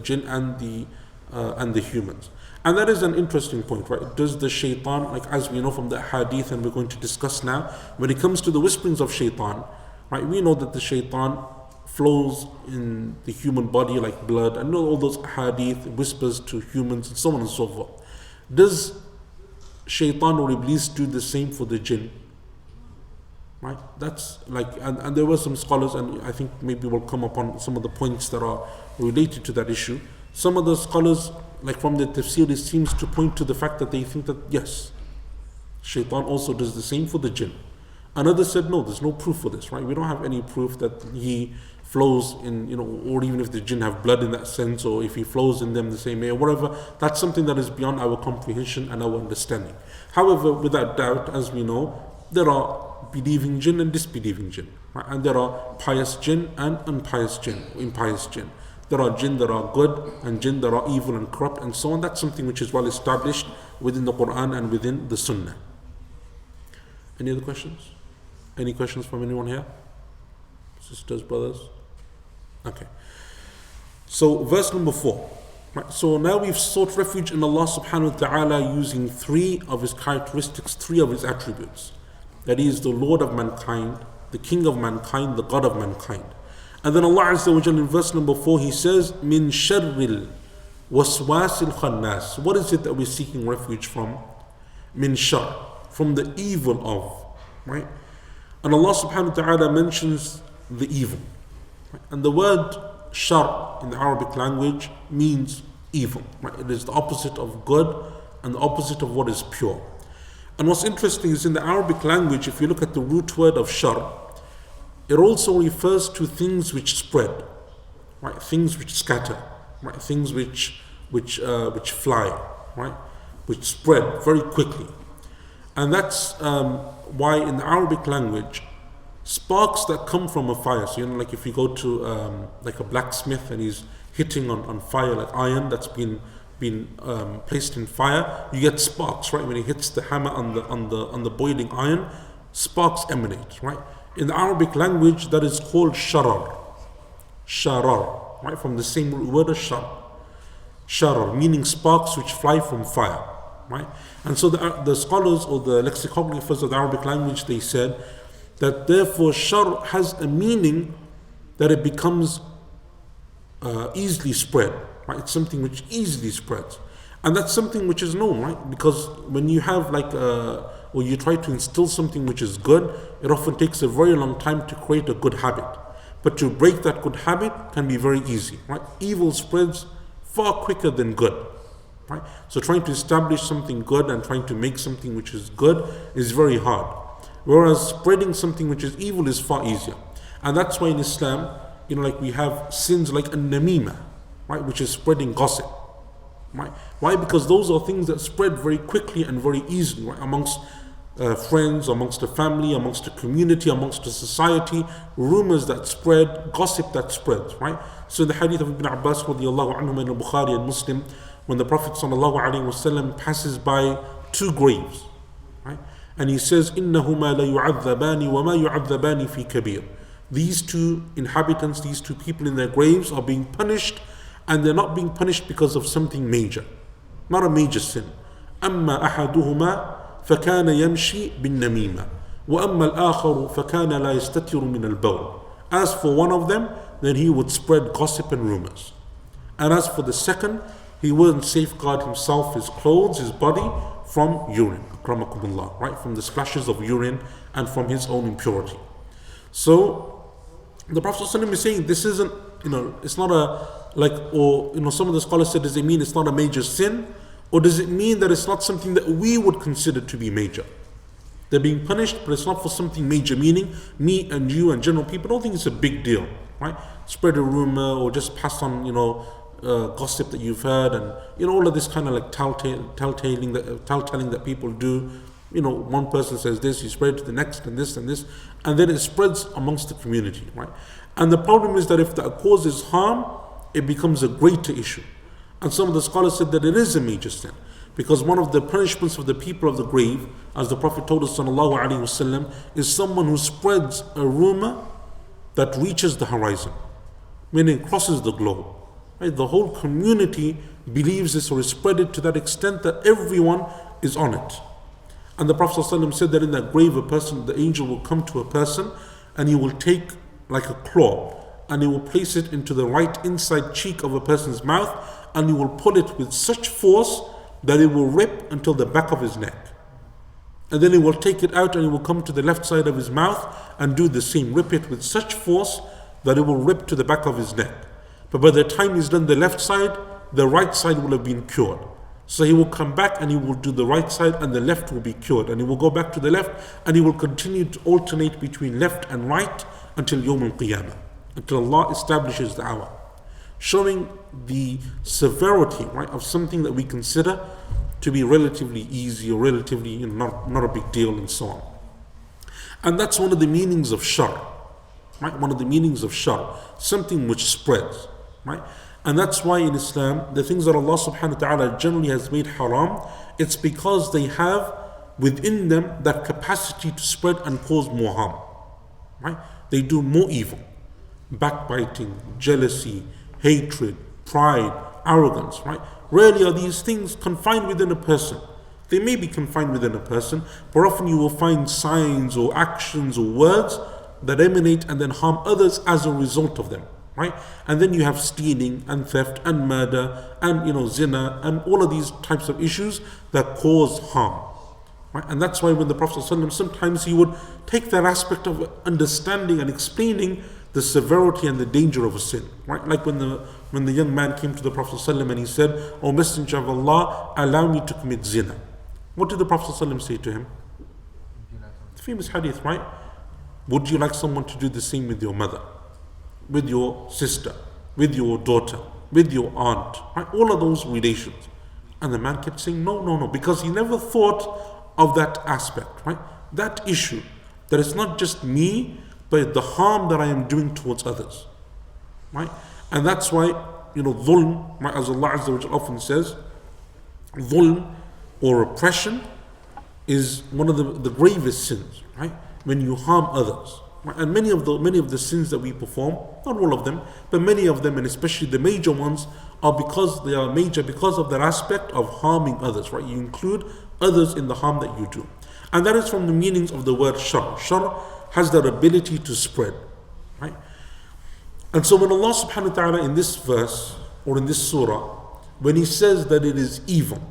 jinn and the humans. And that is an interesting point, right? Does the shaitan, like as we know from the hadith and we're going to discuss now, when it comes to the whisperings of shaitan, right? We know that the shaitan flows in the human body like blood, and all those hadith whispers to humans and so on and so forth. Does shaitan or iblis do the same for the jinn? Right? That's like, and there were some scholars, and I think maybe we'll come upon some of the points that are related to that issue. Some of the scholars, like from the tafsir, it seems to point to the fact that they think that yes, shaitan also does the same for the jinn. Another said no, there's no proof for this, right? We don't have any proof that he flows in, or even if the jinn have blood in that sense, or if he flows in them the same way, or whatever. That's something that is beyond our comprehension and our understanding. However, without doubt, as we know, there are believing jinn and disbelieving jinn, right? And there are pious jinn and impious jinn. There are jinn that are good and jinn that are evil and corrupt and so on. That's something which is well established within the Quran and within the Sunnah. Any other questions? Any questions from anyone here? Sisters, brothers? Okay. So verse number 4. Right. So now we've sought refuge in Allah subhanahu wa ta'ala using 3 of His characteristics, 3 of His attributes. That He is the Lord of mankind, the King of mankind, the God of mankind. And then Allah Azza wa Jalla in verse number 4, He says, Min sharril waswasil khannas. What is it that we're seeking refuge from? Min shar, from the evil of. Right? And Allah subhanahu wa ta'ala mentions the evil. Right? And the word shar in the Arabic language means evil. Right? It is the opposite of good and the opposite of what is pure. And what's interesting is in the Arabic language, if you look at the root word of shar, it also refers to things which spread, right? Things which scatter, right? Things which fly, right? Which spread very quickly. And that's why in the Arabic language, sparks that come from a fire, so like if you go to like a blacksmith and he's hitting on fire, like iron that's been placed in fire, you get sparks, right? When he hits the hammer on the boiling iron, sparks emanate, right? In the Arabic language, that is called sharar, right? From the same root word as sharar, meaning sparks which fly from fire, right? And so the scholars or the lexicographers of the Arabic language, they said that therefore shar has a meaning that it becomes easily spread, right? It's something which easily spreads. And that's something which is known, right? Because when you have or you try to instill something which is good, it often takes a very long time to create a good habit. But to break that good habit can be very easy, right? Evil spreads far quicker than good, right? So trying to establish something good and trying to make something which is good is very hard. Whereas spreading something which is evil is far easier. And that's why in Islam, like we have sins like an-namima, right? Which is spreading gossip, right? Why? Because those are things that spread very quickly and very easily, right? Amongst friends, amongst the family, amongst the community, amongst the society, rumors that spread, gossip that spreads, right? So in the hadith of Ibn Abbas radiallahu anhu in Bukhari and Muslim, when the Prophet sallallahu alaihi wasallam passes by 2 graves, right? And he says, إِنَّهُمَا لَيُعَذَّبَانِ وَمَا يُعَذَّبَانِ فِي كَبِيرٍ. These 2 inhabitants, these 2 people in their graves are being punished, and they're not being punished because of something major, not a major sin. أَمَّا أَحَدُهُمَا فكان يمشي بالنميمة وأما الآخر فكان لا يستتر من البول. As for one of them, then he would spread gossip and rumors. And as for the second, he wouldn't safeguard himself, his clothes, his body from urine, akramakumullah, right? From the splashes of urine and from his own impurity. So the Prophet ﷺ is saying this isn't, it's not some of the scholars said, does it mean it's not a major sin? Or does it mean that it's not something that we would consider to be major? They're being punished, but it's not for something major, meaning me and you and general people don't think it's a big deal, right? Spread a rumor or just pass on, gossip that you've heard and, all of this kind of like telltale-telling that people do. One person says this, you spread it to the next and this, and then it spreads amongst the community, right? And the problem is that if that causes harm, it becomes a greater issue. And some of the scholars said that it is a major sin, because one of the punishments of the people of the grave, as the Prophet told us sallallahu alaihi wasallam, is someone who spreads a rumor that reaches the horizon, meaning crosses the globe. Right? The whole community believes this or is spread it to that extent that everyone is on it. And the Prophet ﷺ said that in that grave, the angel will come to a person and he will take like a claw and he will place it into the right inside cheek of a person's mouth and he will pull it with such force that it will rip until the back of his neck. And then he will take it out and he will come to the left side of his mouth and do the same, rip it with such force that it will rip to the back of his neck. But by the time he's done the left side, the right side will have been cured. So he will come back and he will do the right side and the left will be cured. And he will go back to the left and he will continue to alternate between left and right until Yawm al-Qiyamah, until Allah establishes the hour. Showing the severity, right, of something that we consider to be relatively easy or relatively not a big deal and so on. And that's one of the meanings of shar, right? One of the meanings of shar, something which spreads, right? And that's why in Islam, the things that Allah subhanahu wa ta'ala generally has made haram, it's because they have within them that capacity to spread and cause more harm, right? They do more evil. Backbiting, jealousy, hatred, pride, arrogance, right? Rarely are these things confined within a person. They may be confined within a person, but often you will find signs or actions or words that emanate and then harm others as a result of them. Right? And then you have stealing and theft and murder and zina and all of these types of issues that cause harm. Right? And that's why when the Prophet ﷺ, sometimes he would take that aspect of understanding and explaining the severity and the danger of a sin. Right? Like when the young man came to the Prophet ﷺ and he said, "O Messenger of Allah, allow me to commit zina." What did the Prophet ﷺ say to him? The famous hadith, right? Would you like someone to do the same with your mother, with your sister, with your daughter, with your aunt, right? All of those relations. And the man kept saying, no, because he never thought of that aspect, right? That issue, that it's not just me, but the harm that I am doing towards others, right? And that's why, dhulm, right, as Allah Azza wa Jalla often says, dhulm or oppression is one of the gravest sins, right? When you harm others. And many of the sins that we perform, not all of them, but many of them, and especially the major ones, are because they are major because of that aspect of harming others, right? You include others in the harm that you do. And that is from the meanings of the word shar. Shar has that ability to spread, right? And so when Allah subhanahu wa ta'ala in this verse, or in this surah, when He says that it is evil,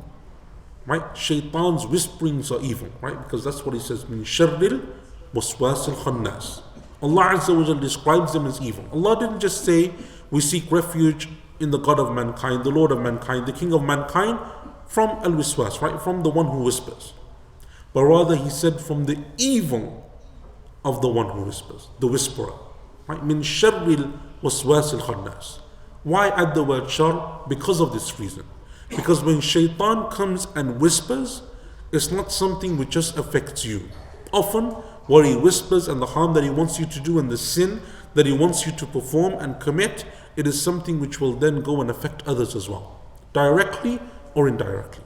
right? Shaitan's whisperings are evil, right? Because that's what He says, min sharril waswas al-khannas. Allah Azza wa Jalla describes them as evil. Allah didn't just say, we seek refuge in the God of mankind, the Lord of mankind, the King of mankind, from al-wiswas, right? From the one who whispers. But rather He said from the evil of the one who whispers, the whisperer, right? Min sharril waswas al-khannas. Why add the word shar? Because of this reason. Because when shaitan comes and whispers, it's not something which just affects you. Often, what he whispers and the harm that he wants you to do and the sin that he wants you to perform and commit, it is something which will then go and affect others as well, directly or indirectly.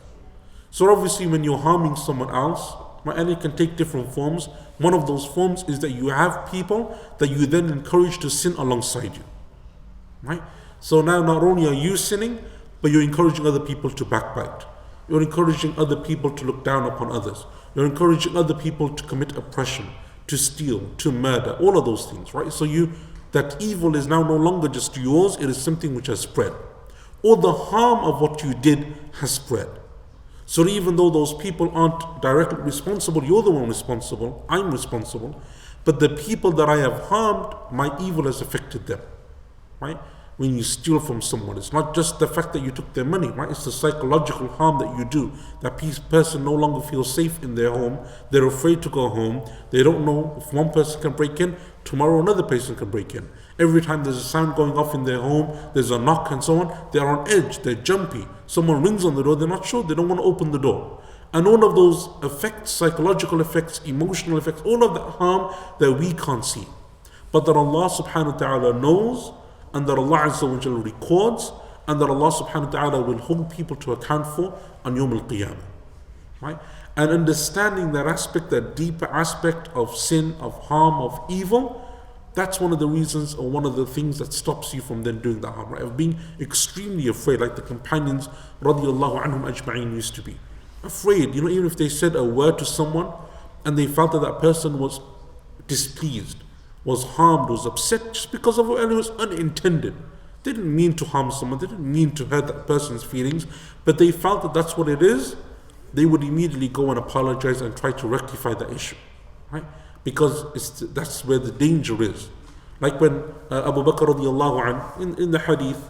So obviously when you're harming someone else, right, and it can take different forms, one of those forms is that you have people that you then encourage to sin alongside you. Right? So now not only are you sinning, but you're encouraging other people to backbite. You're encouraging other people to look down upon others. You're encouraging other people to commit oppression, to steal, to murder, all of those things, right? So that evil is now no longer just yours, it is something which has spread. Or the harm of what you did has spread. So even though those people aren't directly responsible, you're the one responsible, I'm responsible, but the people that I have harmed, my evil has affected them, right? When you steal from someone, it's not just the fact that you took their money, right? It's the psychological harm that you do. That person no longer feels safe in their home. They're afraid to go home. They don't know if one person can break in, tomorrow another person can break in. Every time there's a sound going off in their home, there's a knock and so on, they're on edge, they're jumpy. Someone rings on the door, they're not sure, they don't want to open the door. And all of those effects, psychological effects, emotional effects, all of that harm that we can't see. But that Allah subhanahu wa ta'ala knows, and that Allah Azza wa Jalla records, and that Allah subhanahu wa ta'ala will hold people to account for on Yawm al-Qiyamah. Right? And understanding that aspect, that deeper aspect of sin, of harm, of evil, that's one of the reasons or one of the things that stops you from then doing that harm, right? Of being extremely afraid, like the companions radiallahu anhum ajma'in used to be. Afraid, even if they said a word to someone and they felt that that person was displeased, was harmed, was upset just because of it, and it was unintended. They didn't mean to harm someone, they didn't mean to hurt that person's feelings, but they felt that that's what it is. They would immediately go and apologize and try to rectify the issue, right? Because that's where the danger is. Like when Abu Bakr radiallahu anh, in the hadith,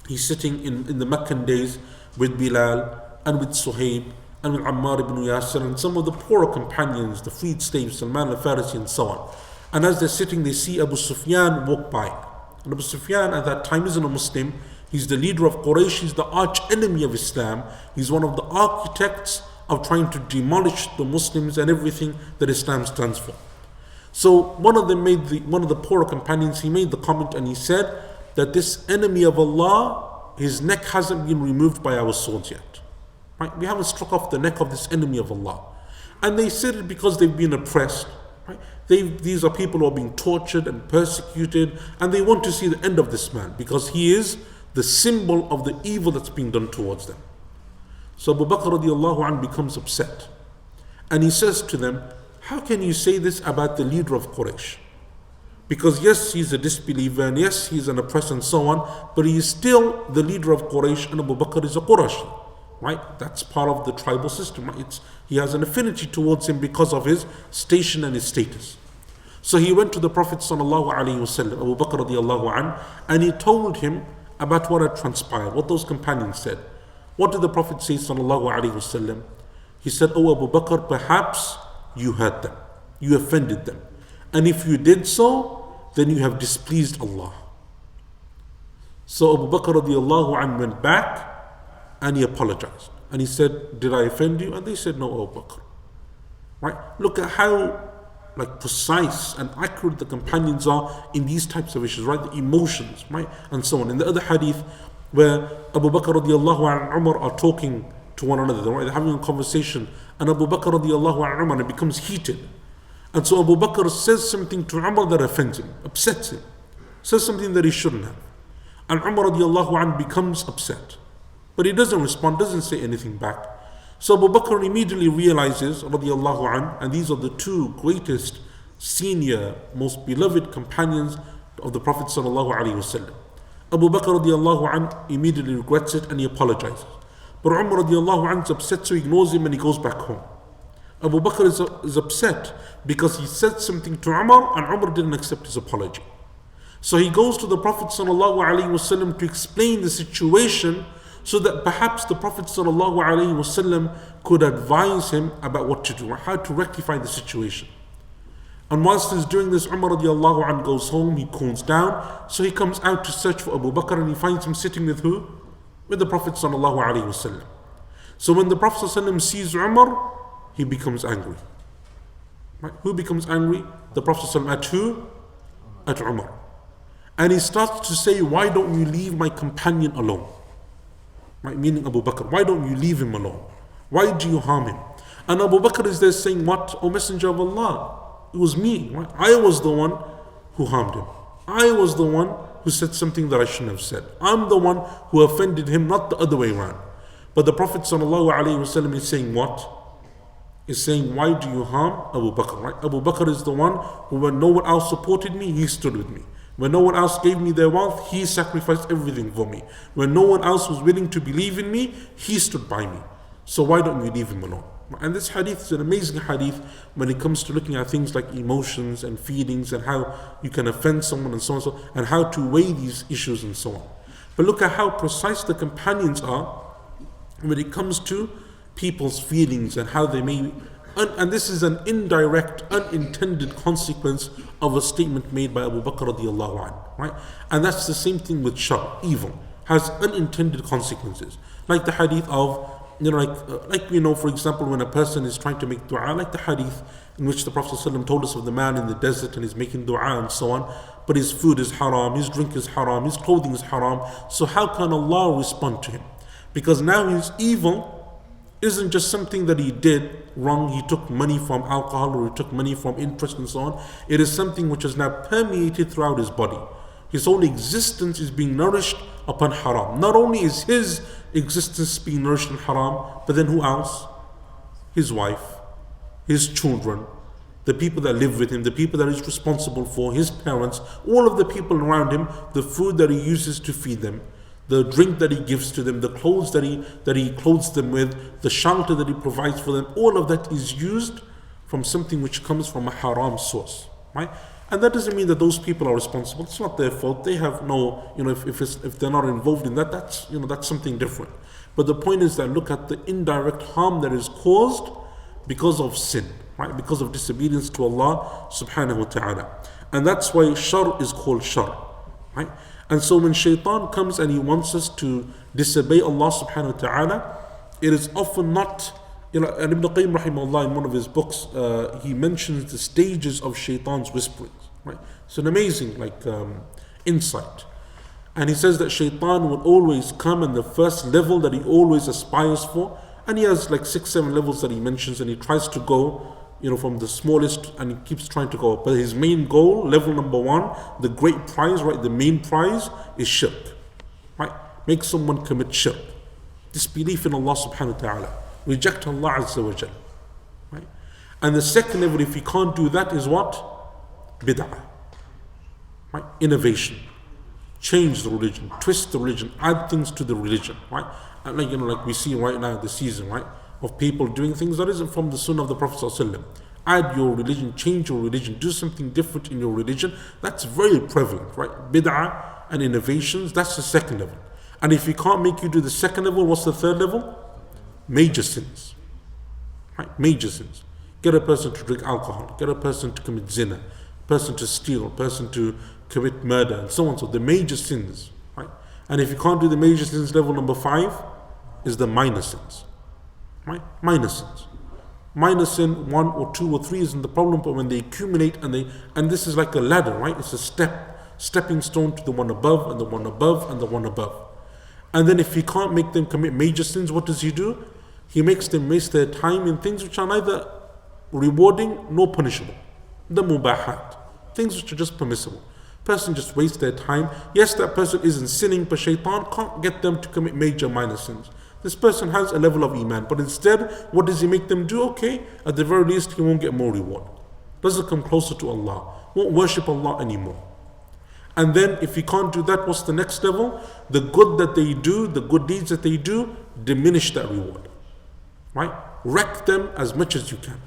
he's sitting in the Meccan days with Bilal and with Suhaib and with Ammar ibn Yasir and some of the poorer companions, the freed slaves, Salman al-Farisi and so on. And as they're sitting, they see Abu Sufyan walk by. And Abu Sufyan at that time isn't a Muslim. He's the leader of Quraysh. He's the arch enemy of Islam. He's one of the architects of trying to demolish the Muslims and everything that Islam stands for. So one of the poorer companions, he made the comment and he said that this enemy of Allah, his neck hasn't been removed by our swords yet. Right? We haven't struck off the neck of this enemy of Allah. And they said it because they've been oppressed. Right? These are people who are being tortured and persecuted, and they want to see the end of this man because he is the symbol of the evil that's being done towards them. So Abu Bakr radiallahu anhu becomes upset. And he says to them, how can you say this about the leader of Quraysh? Because yes, he's a disbeliever, and yes, he's an oppressor and so on, but he is still the leader of Quraysh, and Abu Bakr is a Qurashi. Right? That's part of the tribal system. Right? He has an affinity towards him because of his station and his status. So he went to the Prophet sallallahu alaihi wasallam, Abu Bakr radiallahu anhu, and he told him about what had transpired, what those companions said. What did the Prophet say sallallahu alaihi wasallam? He said, "Oh Abu Bakr, perhaps you hurt them, you offended them, and if you did so, then you have displeased Allah." So Abu Bakr radiallahu anhu went back and he apologized. And he said, "Did I offend you?" And they said, "No, Abu Bakr." Right? Look at how precise and accurate the companions are in these types of issues, right? The emotions, right? And so on. In the other hadith, where Abu Bakr radiallahu anhu and Umar are talking to one another, right? They're having a conversation, and Abu Bakr radiallahu anhu and Umar becomes heated. And so Abu Bakr says something to Umar that offends him, upsets him, says something that he shouldn't have. And Umar radiallahu anhu becomes upset. But he doesn't respond, doesn't say anything back. So Abu Bakr immediately realizes, radiallahu anhu, and these are the two greatest, senior, most beloved companions of the Prophet sallallahu alaihi wasallam. Abu Bakr radiallahu anhu immediately regrets it and he apologizes. But Umar radiallahu anhu is upset, so he ignores him and he goes back home. Abu Bakr is upset because he said something to Umar and Umar didn't accept his apology. So he goes to the Prophet sallallahu alaihi wasallam to explain the situation, so that perhaps the Prophet ﷺ could advise him about what to do, or how to rectify the situation. And whilst he's doing this, Umar radiallahu anhu goes home, he cools down, so he comes out to search for Abu Bakr and he finds him sitting with who? With the Prophet ﷺ. So when the Prophet ﷺ sees Umar, he becomes angry. Right? Who becomes angry? The Prophet ﷺ at who? At Umar. And he starts to say, "Why don't you leave my companion alone?" Right, meaning Abu Bakr, why don't you leave him alone? Why do you harm him? And Abu Bakr is there saying, "What? O Messenger of Allah, it was me. Right? I was the one who harmed him. I was the one who said something that I shouldn't have said. I'm the one who offended him, not the other way around." But the Prophet ﷺ is saying what? Is saying, "Why do you harm Abu Bakr?" Right? Abu Bakr is the one who, when no one else supported me, he stood with me. When no one else gave me their wealth, he sacrificed everything for me. When no one else was willing to believe in me, he stood by me. So why don't you leave him alone? And this hadith is an amazing hadith when it comes to looking at things like emotions and feelings and how you can offend someone and so on, and how to weigh these issues and so on. But look at how precise the companions are when it comes to people's feelings and how they may. And this is an indirect, unintended consequence of a statement made by Abu Bakr radiallahu anhu, right? And that's the same thing with shar, evil, has unintended consequences. Like the hadith of, for example, when a person is trying to make dua, like the hadith in which the Prophet ﷺ told us of the man in the desert and he's making dua and so on, but his food is haram, his drink is haram, his clothing is haram. So how can Allah respond to him? Because now he's evil, isn't just something that he did wrong, he took money from alcohol or he took money from interest and so on. It is something which has now permeated throughout his body. His whole existence is being nourished upon haram. Not only is his existence being nourished in haram, but then who else? His wife, his children, the people that live with him, the people that he's responsible for, his parents, all of the people around him, the food that he uses to feed them, the drink that he gives to them, the clothes that he clothes them with, the shelter that he provides for them, all of that is used from something which comes from a haram source, right? And that doesn't mean that those people are responsible. It's not their fault. They have no, if they're not involved in that, that's something different. But the point is that look at the indirect harm that is caused because of sin, right? Because of disobedience to Allah subhanahu wa ta'ala. And that's why shar is called shar, right? And so when shaitan comes and he wants us to disobey Allah subhanahu wa ta'ala, it is often not, and Ibn Qayyim rahimahullah in one of his books, he mentions the stages of shaitan's whisperings, right? It's an amazing insight. And he says that shaitan will always come, and the first level that he always aspires for, and he has 6-7 levels that he mentions, and he tries to go from the smallest, and he keeps trying to go up. But his main goal, level number 1, the great prize, right? The main prize is shirk, right? Make someone commit shirk, disbelief in Allah subhanahu wa ta'ala, reject Allah azza wa jal, right? And the second level, if he can't do that, is what? Bid'ah, right? Innovation, change the religion, twist the religion, add things to the religion, right? And like we see right now, the season, right? Of people doing things that isn't from the sunnah of the Prophet ﷺ. Add your religion, change your religion, do something different in your religion. That's very prevalent, right? Bid'ah and innovations, that's the second level. And if he can't make you do the second level, what's the third level? Major sins, right? Major sins. Get a person to drink alcohol, get a person to commit zina, a person to steal, a person to commit murder, and so on. So the major sins, right? And if you can't do the major sins, level number 5 is the minor sins. Right? Minor sins. Minor sin 1 or 2 or 3 isn't the problem, but when they accumulate and this is like a ladder, right? It's a stepping stone to the one above and the one above and the one above. And then if he can't make them commit major sins, what does he do? He makes them waste their time in things which are neither rewarding nor punishable. The mubahat, things which are just permissible. Person just wastes their time. Yes, that person isn't sinning, but shaitan can't get them to commit major minor sins. This person has a level of iman, but instead, what does he make them do? Okay, at the very least, he won't get more reward. Doesn't come closer to Allah, won't worship Allah anymore. And then, if he can't do that, what's the next level? The good that they do, the good deeds that they do, diminish that reward, right? Wreck them as much as you can.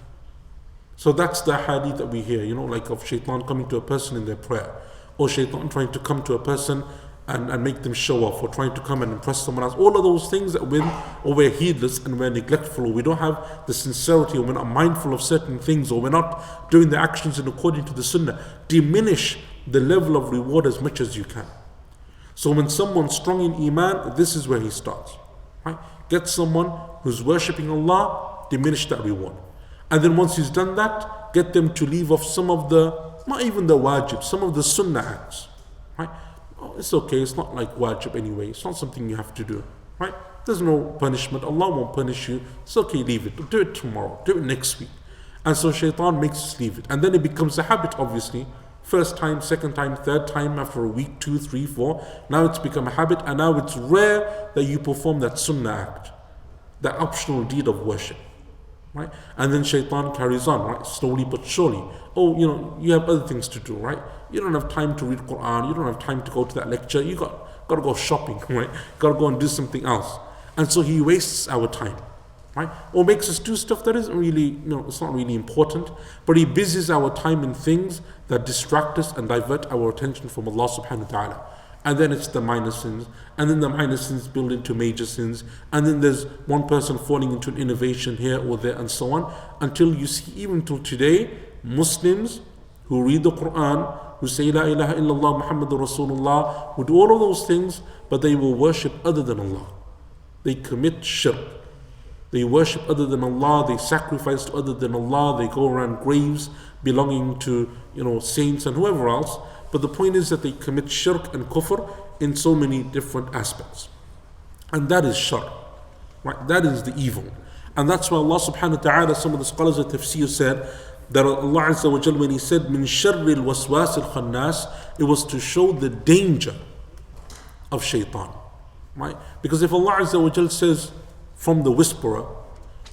So that's the hadith that we hear, like of shaitan coming to a person in their prayer, or shaitan trying to come to a person and make them show off, or trying to come and impress someone else. All of those things that we're heedless and we're neglectful, or we don't have the sincerity, or we're not mindful of certain things, or we're not doing the actions in according to the sunnah, diminish the level of reward as much as you can. So when someone's strong in iman, this is where he starts, right? Get someone who's worshipping Allah, diminish that reward. And then once he's done that, get them to leave off some of the, not even the wajib, some of the sunnah acts, right? It's okay, it's not like wajib anyway, it's not something you have to do, right? There's no punishment, Allah won't punish you, it's okay, leave it, do it tomorrow, do it next week. And so shaitan makes us leave it, and then it becomes a habit, obviously. First time, second time, third time, after a week, 2, 3, 4, now it's become a habit, and now it's rare that you perform that sunnah act, that optional deed of worship, right? And then shaitan carries on, right? Slowly but surely. Oh, you have other things to do, right? You don't have time to read Quran, you don't have time to go to that lecture, you got to go shopping, right? Got to go and do something else. And so he wastes our time, right? Or makes us do stuff that isn't really, it's not really important, but he busies our time in things that distract us and divert our attention from Allah subhanahu wa ta'ala. And then it's the minor sins, and then the minor sins build into major sins, and then there's one person falling into an innovation here or there and so on, until you see, even till today, Muslims who read the Quran, who say La ilaha illallah Muhammadur Rasulullah, who do all of those things, but they will worship other than Allah. They commit shirk. They worship other than Allah, they sacrifice to other than Allah, they go around graves belonging to saints and whoever else. But the point is that they commit shirk and kufr in so many different aspects. And that is shirk, right? That is the evil. And that's why Allah subhanahu wa ta'ala, some of the scholars of tafsir said, that Allah Azza wa Jal, when He said, min sharri al-waswas al-khannas, it was to show the danger of shaitan. Right? Because if Allah Azza wa Jal says, from the whisperer,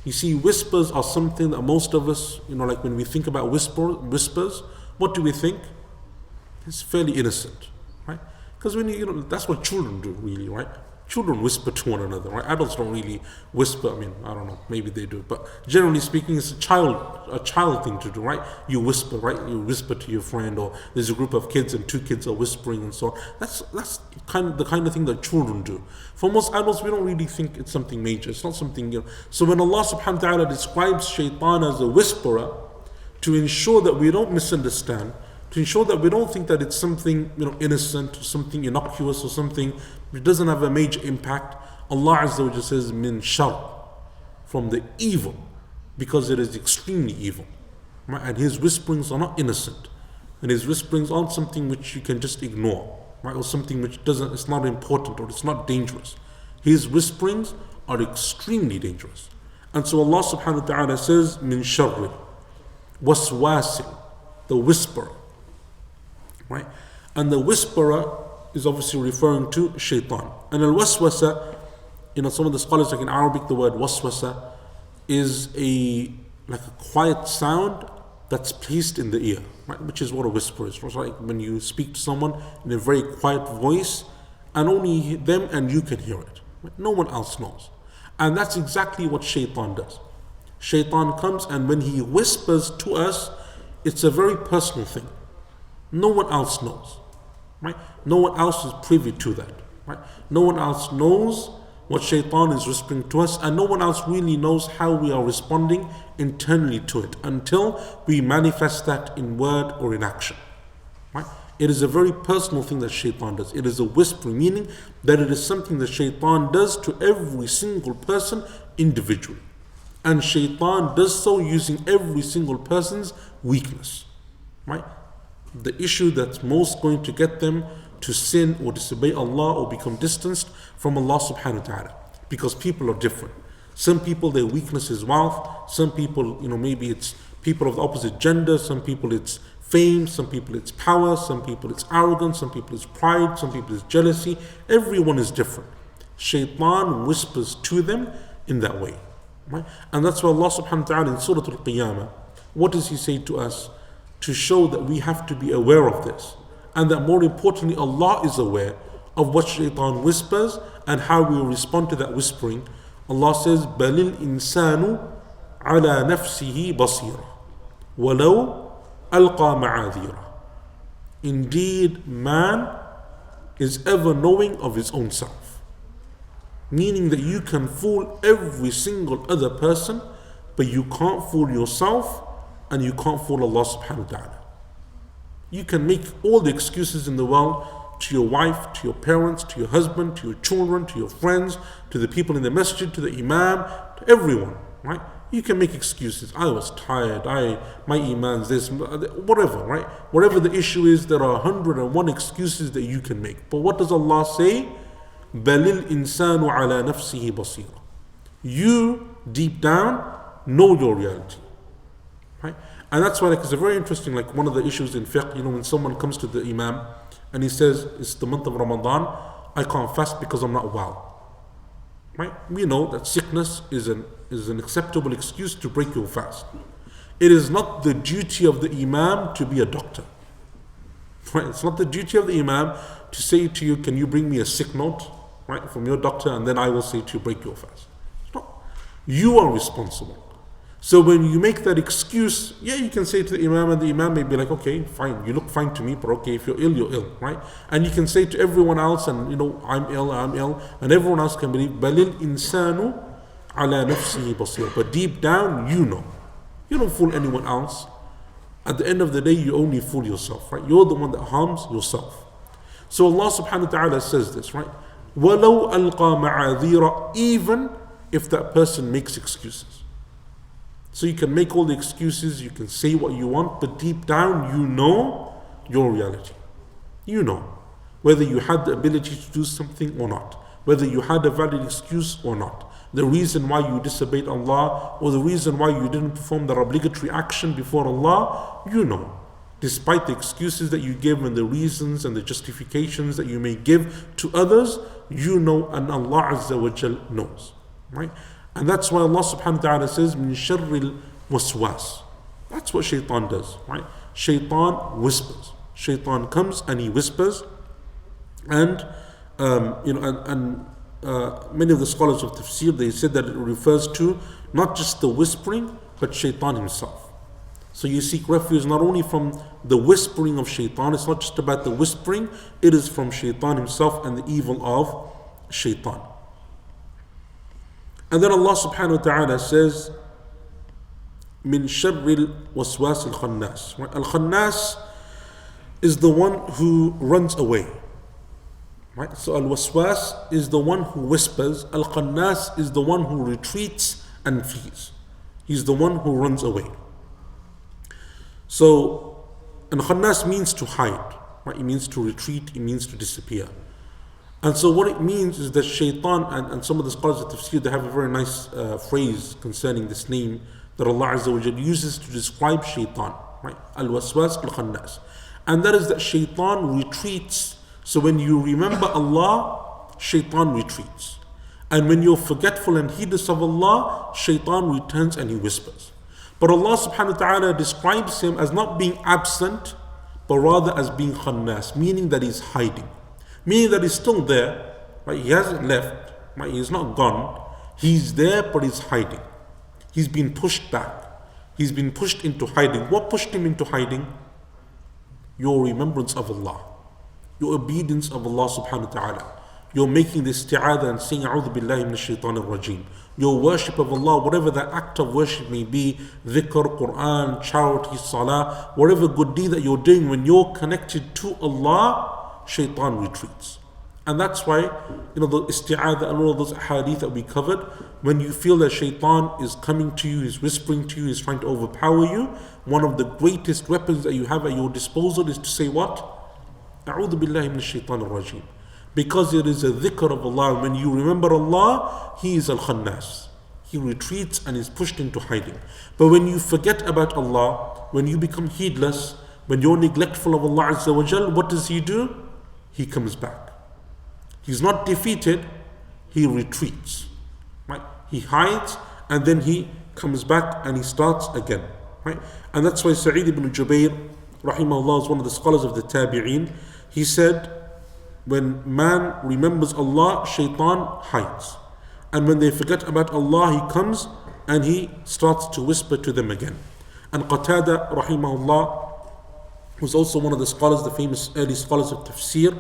you see, whispers are something that most of us, like when we think about whispers, what do we think? It's fairly innocent, right? Because when that's what children do, really, right? Children whisper to one another, right? Adults don't really whisper. I mean, I don't know, maybe they do, but generally speaking, it's a child thing to do, right? You whisper, right? You whisper to your friend, or there's a group of kids and two kids are whispering and so on. That's the kind of thing that children do. For most adults, we don't really think it's something major. It's not something, So when Allah subhanahu wa ta'ala describes shaitan as a whisperer, to ensure that we don't misunderstand, to ensure that we don't think that it's something innocent, or something innocuous, or something which doesn't have a major impact, Allah Azza wa Jalla says min shar, from the evil, because it is extremely evil, right? And His whisperings are not innocent, and His whisperings aren't something which you can just ignore, right? Or something which it's not important, or it's not dangerous. His whisperings are extremely dangerous. And so Allah subhanahu wa ta'ala says min sharri waswasil, the whisperer, right? And the whisperer is obviously referring to shaitan. And al-waswasa, some of the scholars, like in Arabic, the word waswasa is like a quiet sound that's placed in the ear, right? Which is what a whisper is. It's like when you speak to someone in a very quiet voice, and only them and you can hear it, right? No one else knows. And that's exactly what shaitan does. Shaitan comes, and when he whispers to us, it's a very personal thing. No one else knows, right? No one else is privy to that, right? No one else knows what shaitan is whispering to us, and no one else really knows how we are responding internally to it until we manifest that in word or in action, right? It is a very personal thing that shaitan does. It is a whispering, meaning that it is something that shaitan does to every single person individually. And shaitan does so using every single person's weakness, right? The issue that's most going to get them to sin or disobey Allah or become distanced from Allah subhanahu wa ta'ala. Because people are different. Some people, their weakness is wealth. Some people, maybe it's people of the opposite gender. Some people it's fame. Some people it's power. Some people it's arrogance. Some people it's pride. Some people it's jealousy. Everyone is different. Shaitan whispers to them in that way. Right? And that's why Allah subhanahu wa ta'ala in Surah Al-Qiyamah, what does He say to us? To show that we have to be aware of this. And that more importantly, Allah is aware of what shaitan whispers and how we respond to that whispering. Allah says, بَلِ الْإِنسَانُ عَلَى نَفْسِهِ بَصِيرًا وَلَوْ أَلْقَى مَعَاذِيرًا. Indeed, man is ever knowing of his own self. Meaning that you can fool every single other person, but you can't fool yourself, and you can't fool Allah subhanahu wa ta'ala. You can make all the excuses in the world to your wife, to your parents, to your husband, to your children, to your friends, to the people in the masjid, to the imam, to everyone, right? You can make excuses. I was tired, my iman's this, whatever, right? Whatever the issue is, there are 101 excuses that you can make. But what does Allah say? بَلِ الْإِنسَانُ عَلَى نَفْسِهِ بَصِيرًا. You, deep down, know your reality. Right? And that's why it's a very interesting, one of the issues in fiqh, when someone comes to the imam and he says, it's the month of Ramadan, I can't fast because I'm not well. Right? We know that sickness is an acceptable excuse to break your fast. It is not the duty of the imam to be a doctor. Right? It's not the duty of the imam to say to you, can you bring me a sick note, right, from your doctor, and then I will say to you, break your fast. It's not. You are responsible. So when you make that excuse, you can say to the imam, and the imam may be like, okay, fine, you look fine to me, but okay, if you're ill, right? And you can say to everyone else, and I'm ill, and everyone else can believe, بَلِ الْإِنسَانُ عَلَى نَفْسِهِ بَصِيرًا. But deep down, you know. You don't fool anyone else. At the end of the day, you only fool yourself, right? You're the one that harms yourself. So Allah subhanahu wa ta'ala says this, right? وَلَوْ أَلْقَى مَعَاذِيرًا. Even if that person makes excuses. So you can make all the excuses, you can say what you want, but deep down you know your reality. You know whether you had the ability to do something or not, whether you had a valid excuse or not, the reason why you disobeyed Allah, or the reason why you didn't perform the obligatory action before Allah, you know. Despite the excuses that you give and the reasons and the justifications that you may give to others, you know, and Allah Azza wa Jal knows. Right? And that's why Allah subhanahu wa ta'ala says, min sharril waswas. That's what shaitan does. Right? Shaitan whispers. Shaitan comes and he whispers. And many of the scholars of tafsir, they said that it refers to not just the whispering, but shaitan himself. So you seek refuge not only from the whispering of shaitan, it's not just about the whispering, it is from shaitan himself and the evil of shaitan. And then Allah subhanahu wa ta'ala says, min sharril waswas al-khannas. Al-khannas is the one who runs away. Right? So al-waswas is the one who whispers, al-khannas is the one who retreats and flees. He's the one who runs away. So, and khannas means to hide, right? It means to retreat, it means to disappear. And so what it means is that shaitan, and some of the scholars of tafsir, they have a very nice phrase concerning this name that Allah Azza wa Jal uses to describe shaitan, right? Al-waswas al-khannas. And that is that shaitan retreats. So when you remember Allah, shaitan retreats. And when you're forgetful and heedless of Allah, shaitan returns and he whispers. But Allah subhanahu wa ta'ala describes him as not being absent, but rather as being khannas, meaning that he's hiding. Meaning that he's still there, right? He hasn't left, right? He's not gone. He's there, but he's hiding. He's been pushed back. He's been pushed into hiding. What pushed him into hiding? Your remembrance of Allah. Your obedience of Allah subhanahu wa ta'ala. You're making the isti'adha and saying, A'udhu billahi minash shaitanir rajim. Your worship of Allah, whatever that act of worship may be, dhikr, Quran, charity, salah, whatever good deed that you're doing, when you're connected to Allah, shaitan retreats. And that's why, the isti'adha and all of those hadith that we covered, when you feel that shaitan is coming to you, is whispering to you, is trying to overpower you, one of the greatest weapons that you have at your disposal is to say what? A'udhu billahi minash shaitanir rajim. Because it is a dhikr of Allah. When you remember Allah, He is al-khannas. He retreats and is pushed into hiding. But when you forget about Allah, when you become heedless, when you're neglectful of Allah Azza wa Jal, what does He do? He comes back. He's not defeated, He retreats. Right? He hides and then He comes back and He starts again. Right? And that's why Sa'id ibn Jubayr, rahimahullah, is one of the scholars of the Tabi'een. He said, when man remembers Allah, shaitan hides. And when they forget about Allah, he comes and he starts to whisper to them again. And Qatada, rahimahullah, who's also one of the scholars, the famous early scholars of tafsir,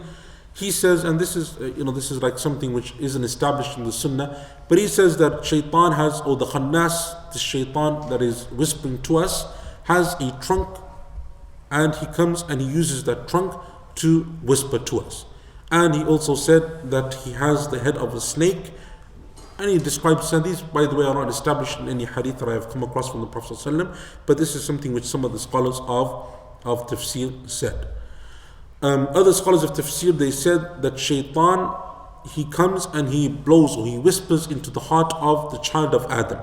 he says, and this is like something which isn't established in the sunnah, but he says that shaitan has, or the khannas, the shaitan that is whispering to us, has a trunk, and he comes and he uses that trunk to whisper to us. And he also said that he has the head of a snake. And he describes, and these, by the way, are not established in any hadith that I have come across from the Prophet ﷺ, but this is something which some of the scholars of tafsir said. Other scholars of tafsir, they said that shaitan, he comes and he blows or he whispers into the heart of the child of Adam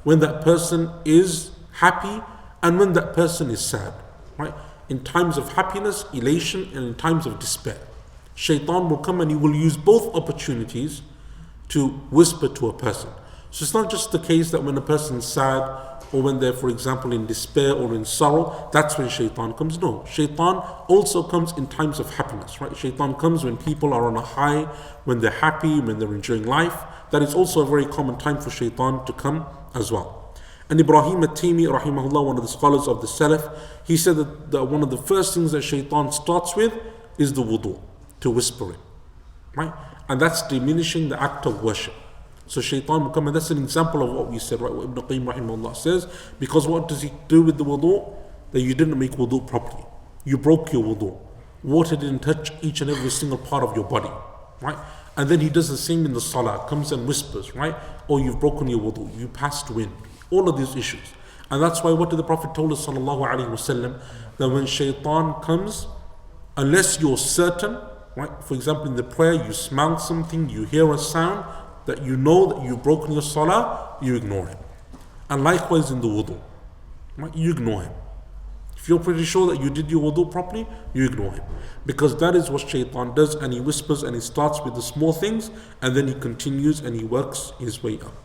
when that person is happy and when that person is sad. Right? In times of happiness, elation, and in times of despair. Shaitan will come and he will use both opportunities to whisper to a person. So it's not just the case that when a person is sad or when they're, for example, in despair or in sorrow, that's when shaitan comes. No, shaitan also comes in times of happiness, right? Shaitan comes when people are on a high, when they're happy, when they're enjoying life. That is also a very common time for shaitan to come as well. And Ibrahim at-Taymi, rahimahullah, one of the scholars of the Salaf, he said that one of the first things that shaitan starts with is the wudu, to whispering, right? And that's diminishing the act of worship. So shaitan will come, and that's an example of what we said, right? What Ibn Qayyim rahimahullah says, because what does he do with the wudu? That you didn't make wudu properly. You broke your wudu. Water didn't touch each and every single part of your body, right? And then he does the same in the salah, comes and whispers, right? Or you've broken your wudu, you passed wind. All of these issues. And that's why what did the Prophet told us, sallallahu alaihi wasallam, that when shaitan comes, unless you're certain, right? For example, in the prayer, you smell something, you hear a sound, that you know that you've broken your salah, you ignore him. And likewise in the wudu, right? You ignore him. If you're pretty sure that you did your wudu properly, you ignore him. Because that is what shaitan does, and he whispers and he starts with the small things and then he continues and he works his way up.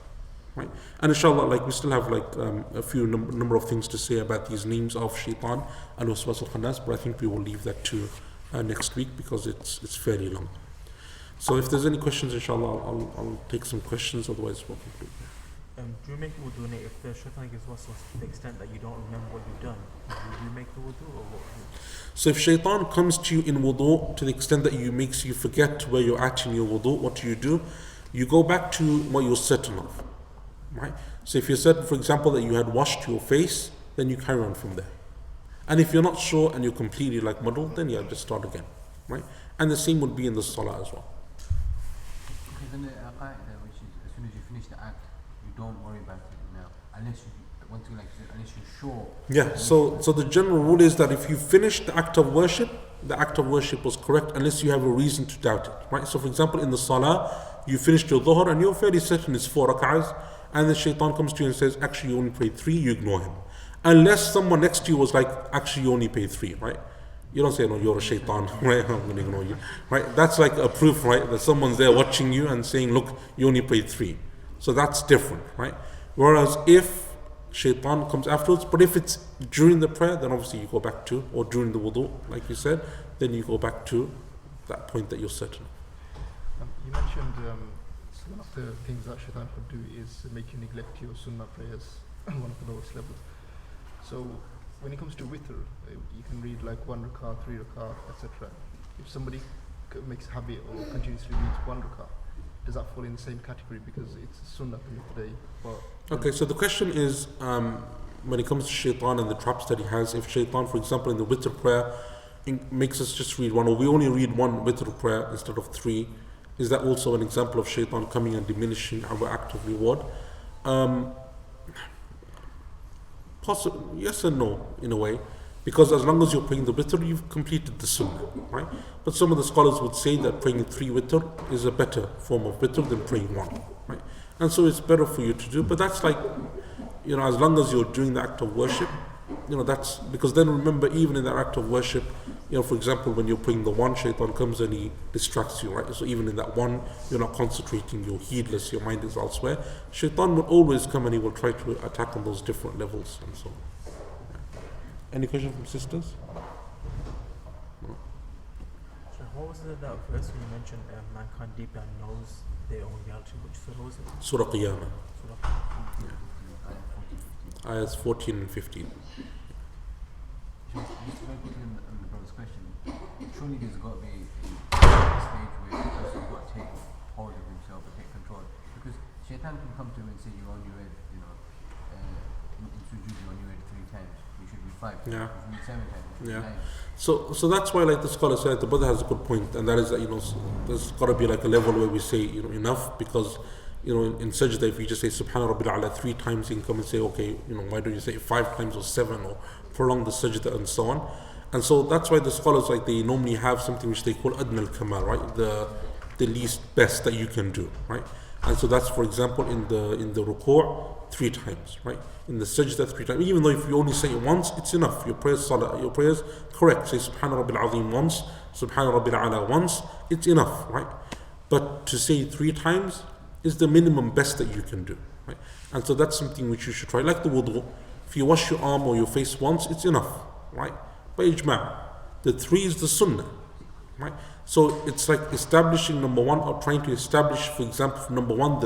Right? And inshallah, like we still have like a few number of things to say about these names of shaitan, al-waswas al-khannas, but I think we will leave that to next week because it's fairly long. So if there's any questions, inshallah, I'll take some questions, otherwise we'll conclude. Do you make wudu if the shaitan gives waswas to the extent that you don't remember what you've done? Do you make the wudu or what? So if shaitan comes to you in wudu to the extent that makes you forget where you're at in your wudu, what do? You go back to what you're certain of. Right? So if you're certain, for example, that you had washed your face, then you carry on from there. And if you're not sure and you're completely like muddled, then just start again. Right? And the same would be in the salah as well. Okay, then the qaida, which is as soon as you finish the act, you don't worry about it now, unless you're sure. Yeah. So the general rule is that if you finish the act of worship was correct, unless you have a reason to doubt it. Right? So for example, in the salah, you finished your dhuhr and you're fairly certain it's 4 rak'ahs, and the shaitan comes to you and says, actually you only prayed 3, you ignore him. Unless someone next to you was like, actually you only paid 3, right? You don't say, no, you're a shaitan, right? I'm going to ignore you, right? That's like a proof, right? That someone's there watching you and saying, look, you only prayed 3. So that's different, right? Whereas if shaitan comes afterwards, but if it's during the prayer, then obviously you go back to, or during the wudu, like you said, then you go back to that point that you're certain of. You mentioned one of the things that shaitan could do is make you neglect your sunnah prayers, one of the lowest levels. So when it comes to witr, you can read like 1 rak'ah, 3 rak'ah, etc. If somebody makes a habit or continuously reads 1 rak'ah, does that fall in the same category because it's a sunnah today? Okay, so the question is, when it comes to shaitan and the traps that he has, if shaitan, for example, in the witr prayer, makes us just read 1, or we only read 1 witr prayer instead of 3, is that also an example of shaitan coming and diminishing our act of reward? Possibly, yes and no, in a way. Because as long as you're praying the witr, you've completed the sunnah, right? But some of the scholars would say that praying 3 witr is a better form of witr than praying 1, right? And so it's better for you to do, but that's like, as long as you're doing the act of worship, that's, because then remember, even in that act of worship, for example, when you're praying the 1, shaitan comes and he distracts you, right? So even in that 1, you're not concentrating, you're heedless, your mind is elsewhere. Shaitan will always come and he will try to attack on those different levels and so on. Any question from sisters? No. So what was that verse when you mentioned mankind deep down knows their own reality? Which surah was it? Surah Qiyamah. Surah. Ayahs 14 and 15. Just very quickly on the brother's question, surely there's got to be a stage where the person's got to take hold of himself and take control. Because shaitan can come to him and say, you only read, in sujood you only read 3 times. You should read 5 times. Yeah. You should read 7 times. You should Yeah. read 9. So that's why, like the scholar said, the brother has a good point, and that is that there's got to be like a level where we say enough, because in sajda, if you just say Subhana Rabbil A'la 3 times, you can come and say, okay, why don't you say it 5 times or 7, or prolong the sajda and so on. And so that's why the scholars, like, they normally have something which they call adna al-kamal, right? The least best that you can do, right? And so that's, for example, in the ruku' 3 times, right? In the sajda 3 times. Even though if you only say it once, it's enough. Your prayers correct. Say Subhana Rabbil Azim once, Subhana Rabbil A'la once, it's enough, right? But to say 3 times is the minimum best that you can do, right? And so that's something which you should try. Like the wudu, if you wash your arm or your face once, it's enough, right? By ijma'. The 3 is the sunnah, right? So it's like establishing number 1, or trying to establish, for example, number 1,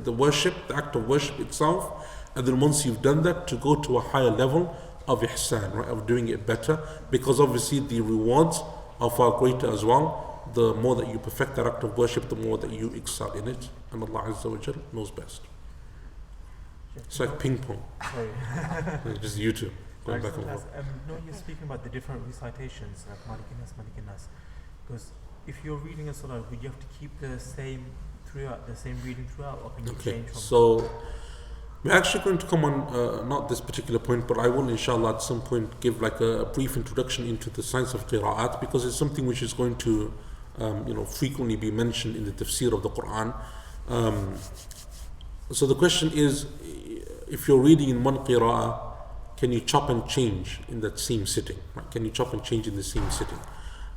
the worship, the act of worship itself, and then once you've done that, to go to a higher level of ihsan, right? Of doing it better, because obviously the rewards are far greater as well. The more that you perfect that act of worship, the more that you excel in it, and Allah Azza wa Jal knows best. It's like ping pong. Sorry. Just you two going back and forth. You're speaking about the different recitations, like Malikinas, because if you're reading a salah, would you have to keep the same reading throughout, or can you change from? So we're actually going to come on not this particular point, but I will inshallah at some point give like a brief introduction into the science of qira'at, because it's something which is going to frequently be mentioned in the tafsir of the Quran. So the question is, if you're reading in one qira'ah, can you chop and change in that same sitting? Right? Can you chop and change in the same sitting?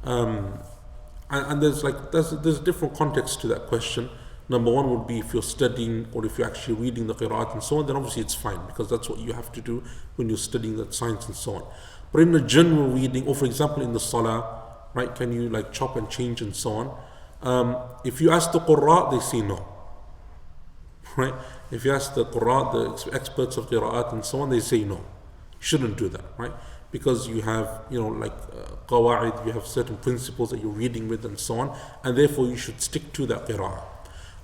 And there's different context to that question. Number one would be if you're studying or if you're actually reading the qira'at and so on, then obviously it's fine because that's what you have to do when you're studying that science and so on. But in the general reading, or for example in the salah, right, can you like chop and change and so on? If you ask the qurra, they say no. Right? If you ask the qurra, the experts of qira'at and so on, they say no. You shouldn't do that, right? Because you have, qawa'id, you have certain principles that you're reading with and so on, and therefore you should stick to that qira'ah.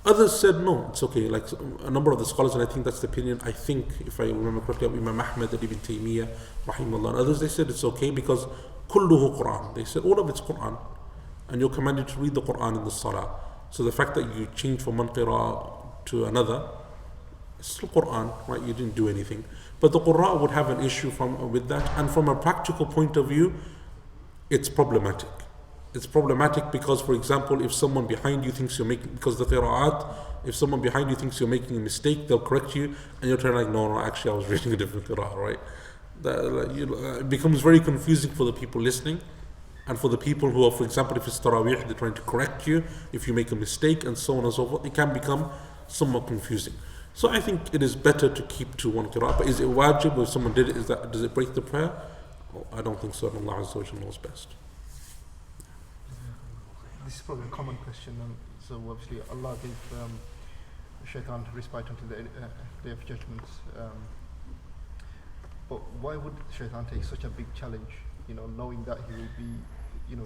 Others said no, it's okay. Like a number of the scholars, and I think that's the opinion, I think, if I remember correctly, of Imam Ahmad and Ibn Taymiyyah, rahimahullah, and others, they said it's okay because kulluhu Quran. They said all of it's Quran, and you're commanded to read the Quran in the salah. So the fact that you change from one qira'ah to another, it's still Quran, right? You didn't do anything. But the qurra would have an issue with that, and from a practical point of view, it's problematic. It's problematic because, for example, if someone behind you thinks you're making, because the qira'at, if someone behind you thinks you're making a mistake, they'll correct you, and you're trying like, no, actually I was reading a different qira'ah, right? It becomes very confusing for the people listening, and for the people who are, for example, if it's tarawih, they're trying to correct you, if you make a mistake, and so on and so forth, it can become somewhat confusing. So I think it is better to keep to one qira'ah. But is it wajib if someone did it? Does it break the prayer? Oh, I don't think so. Allah Azza wa Jalla knows best. This is probably a common question. So obviously Allah gave shaitan respite until the day of judgment. But why would shaitan take such a big challenge, knowing that he will be,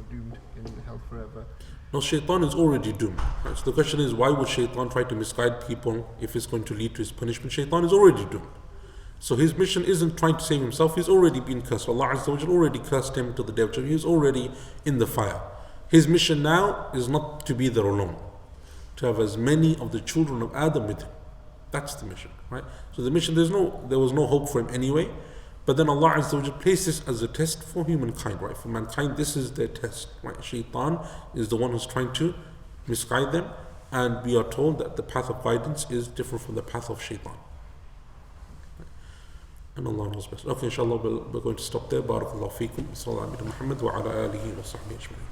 doomed in hell forever? No, shaitan is already doomed. Right? So the question is, why would shaitan try to misguide people if it's going to lead to his punishment? Shaitan is already doomed. So his mission isn't trying to save himself. He's already been cursed. Allah Azza wa Jalla already cursed him to the day of judgment. He's already in the fire. His mission now is not to be there alone, to have as many of the children of Adam with him. That's the mission, right? So the mission, there was no hope for him anyway. But then Allah Azza wa Jalla places as a test for humankind, right? For mankind, this is their test, right? Shaitan is the one who's trying to misguide them, and we are told that the path of guidance is different from the path of shaitan. Right? And Allah knows best. Okay, inshallah, we're going to stop there. Barakallahu feekum. Sallallahu alayhi wa Muhammad wa ala alihi wa sahbihi ajma'in.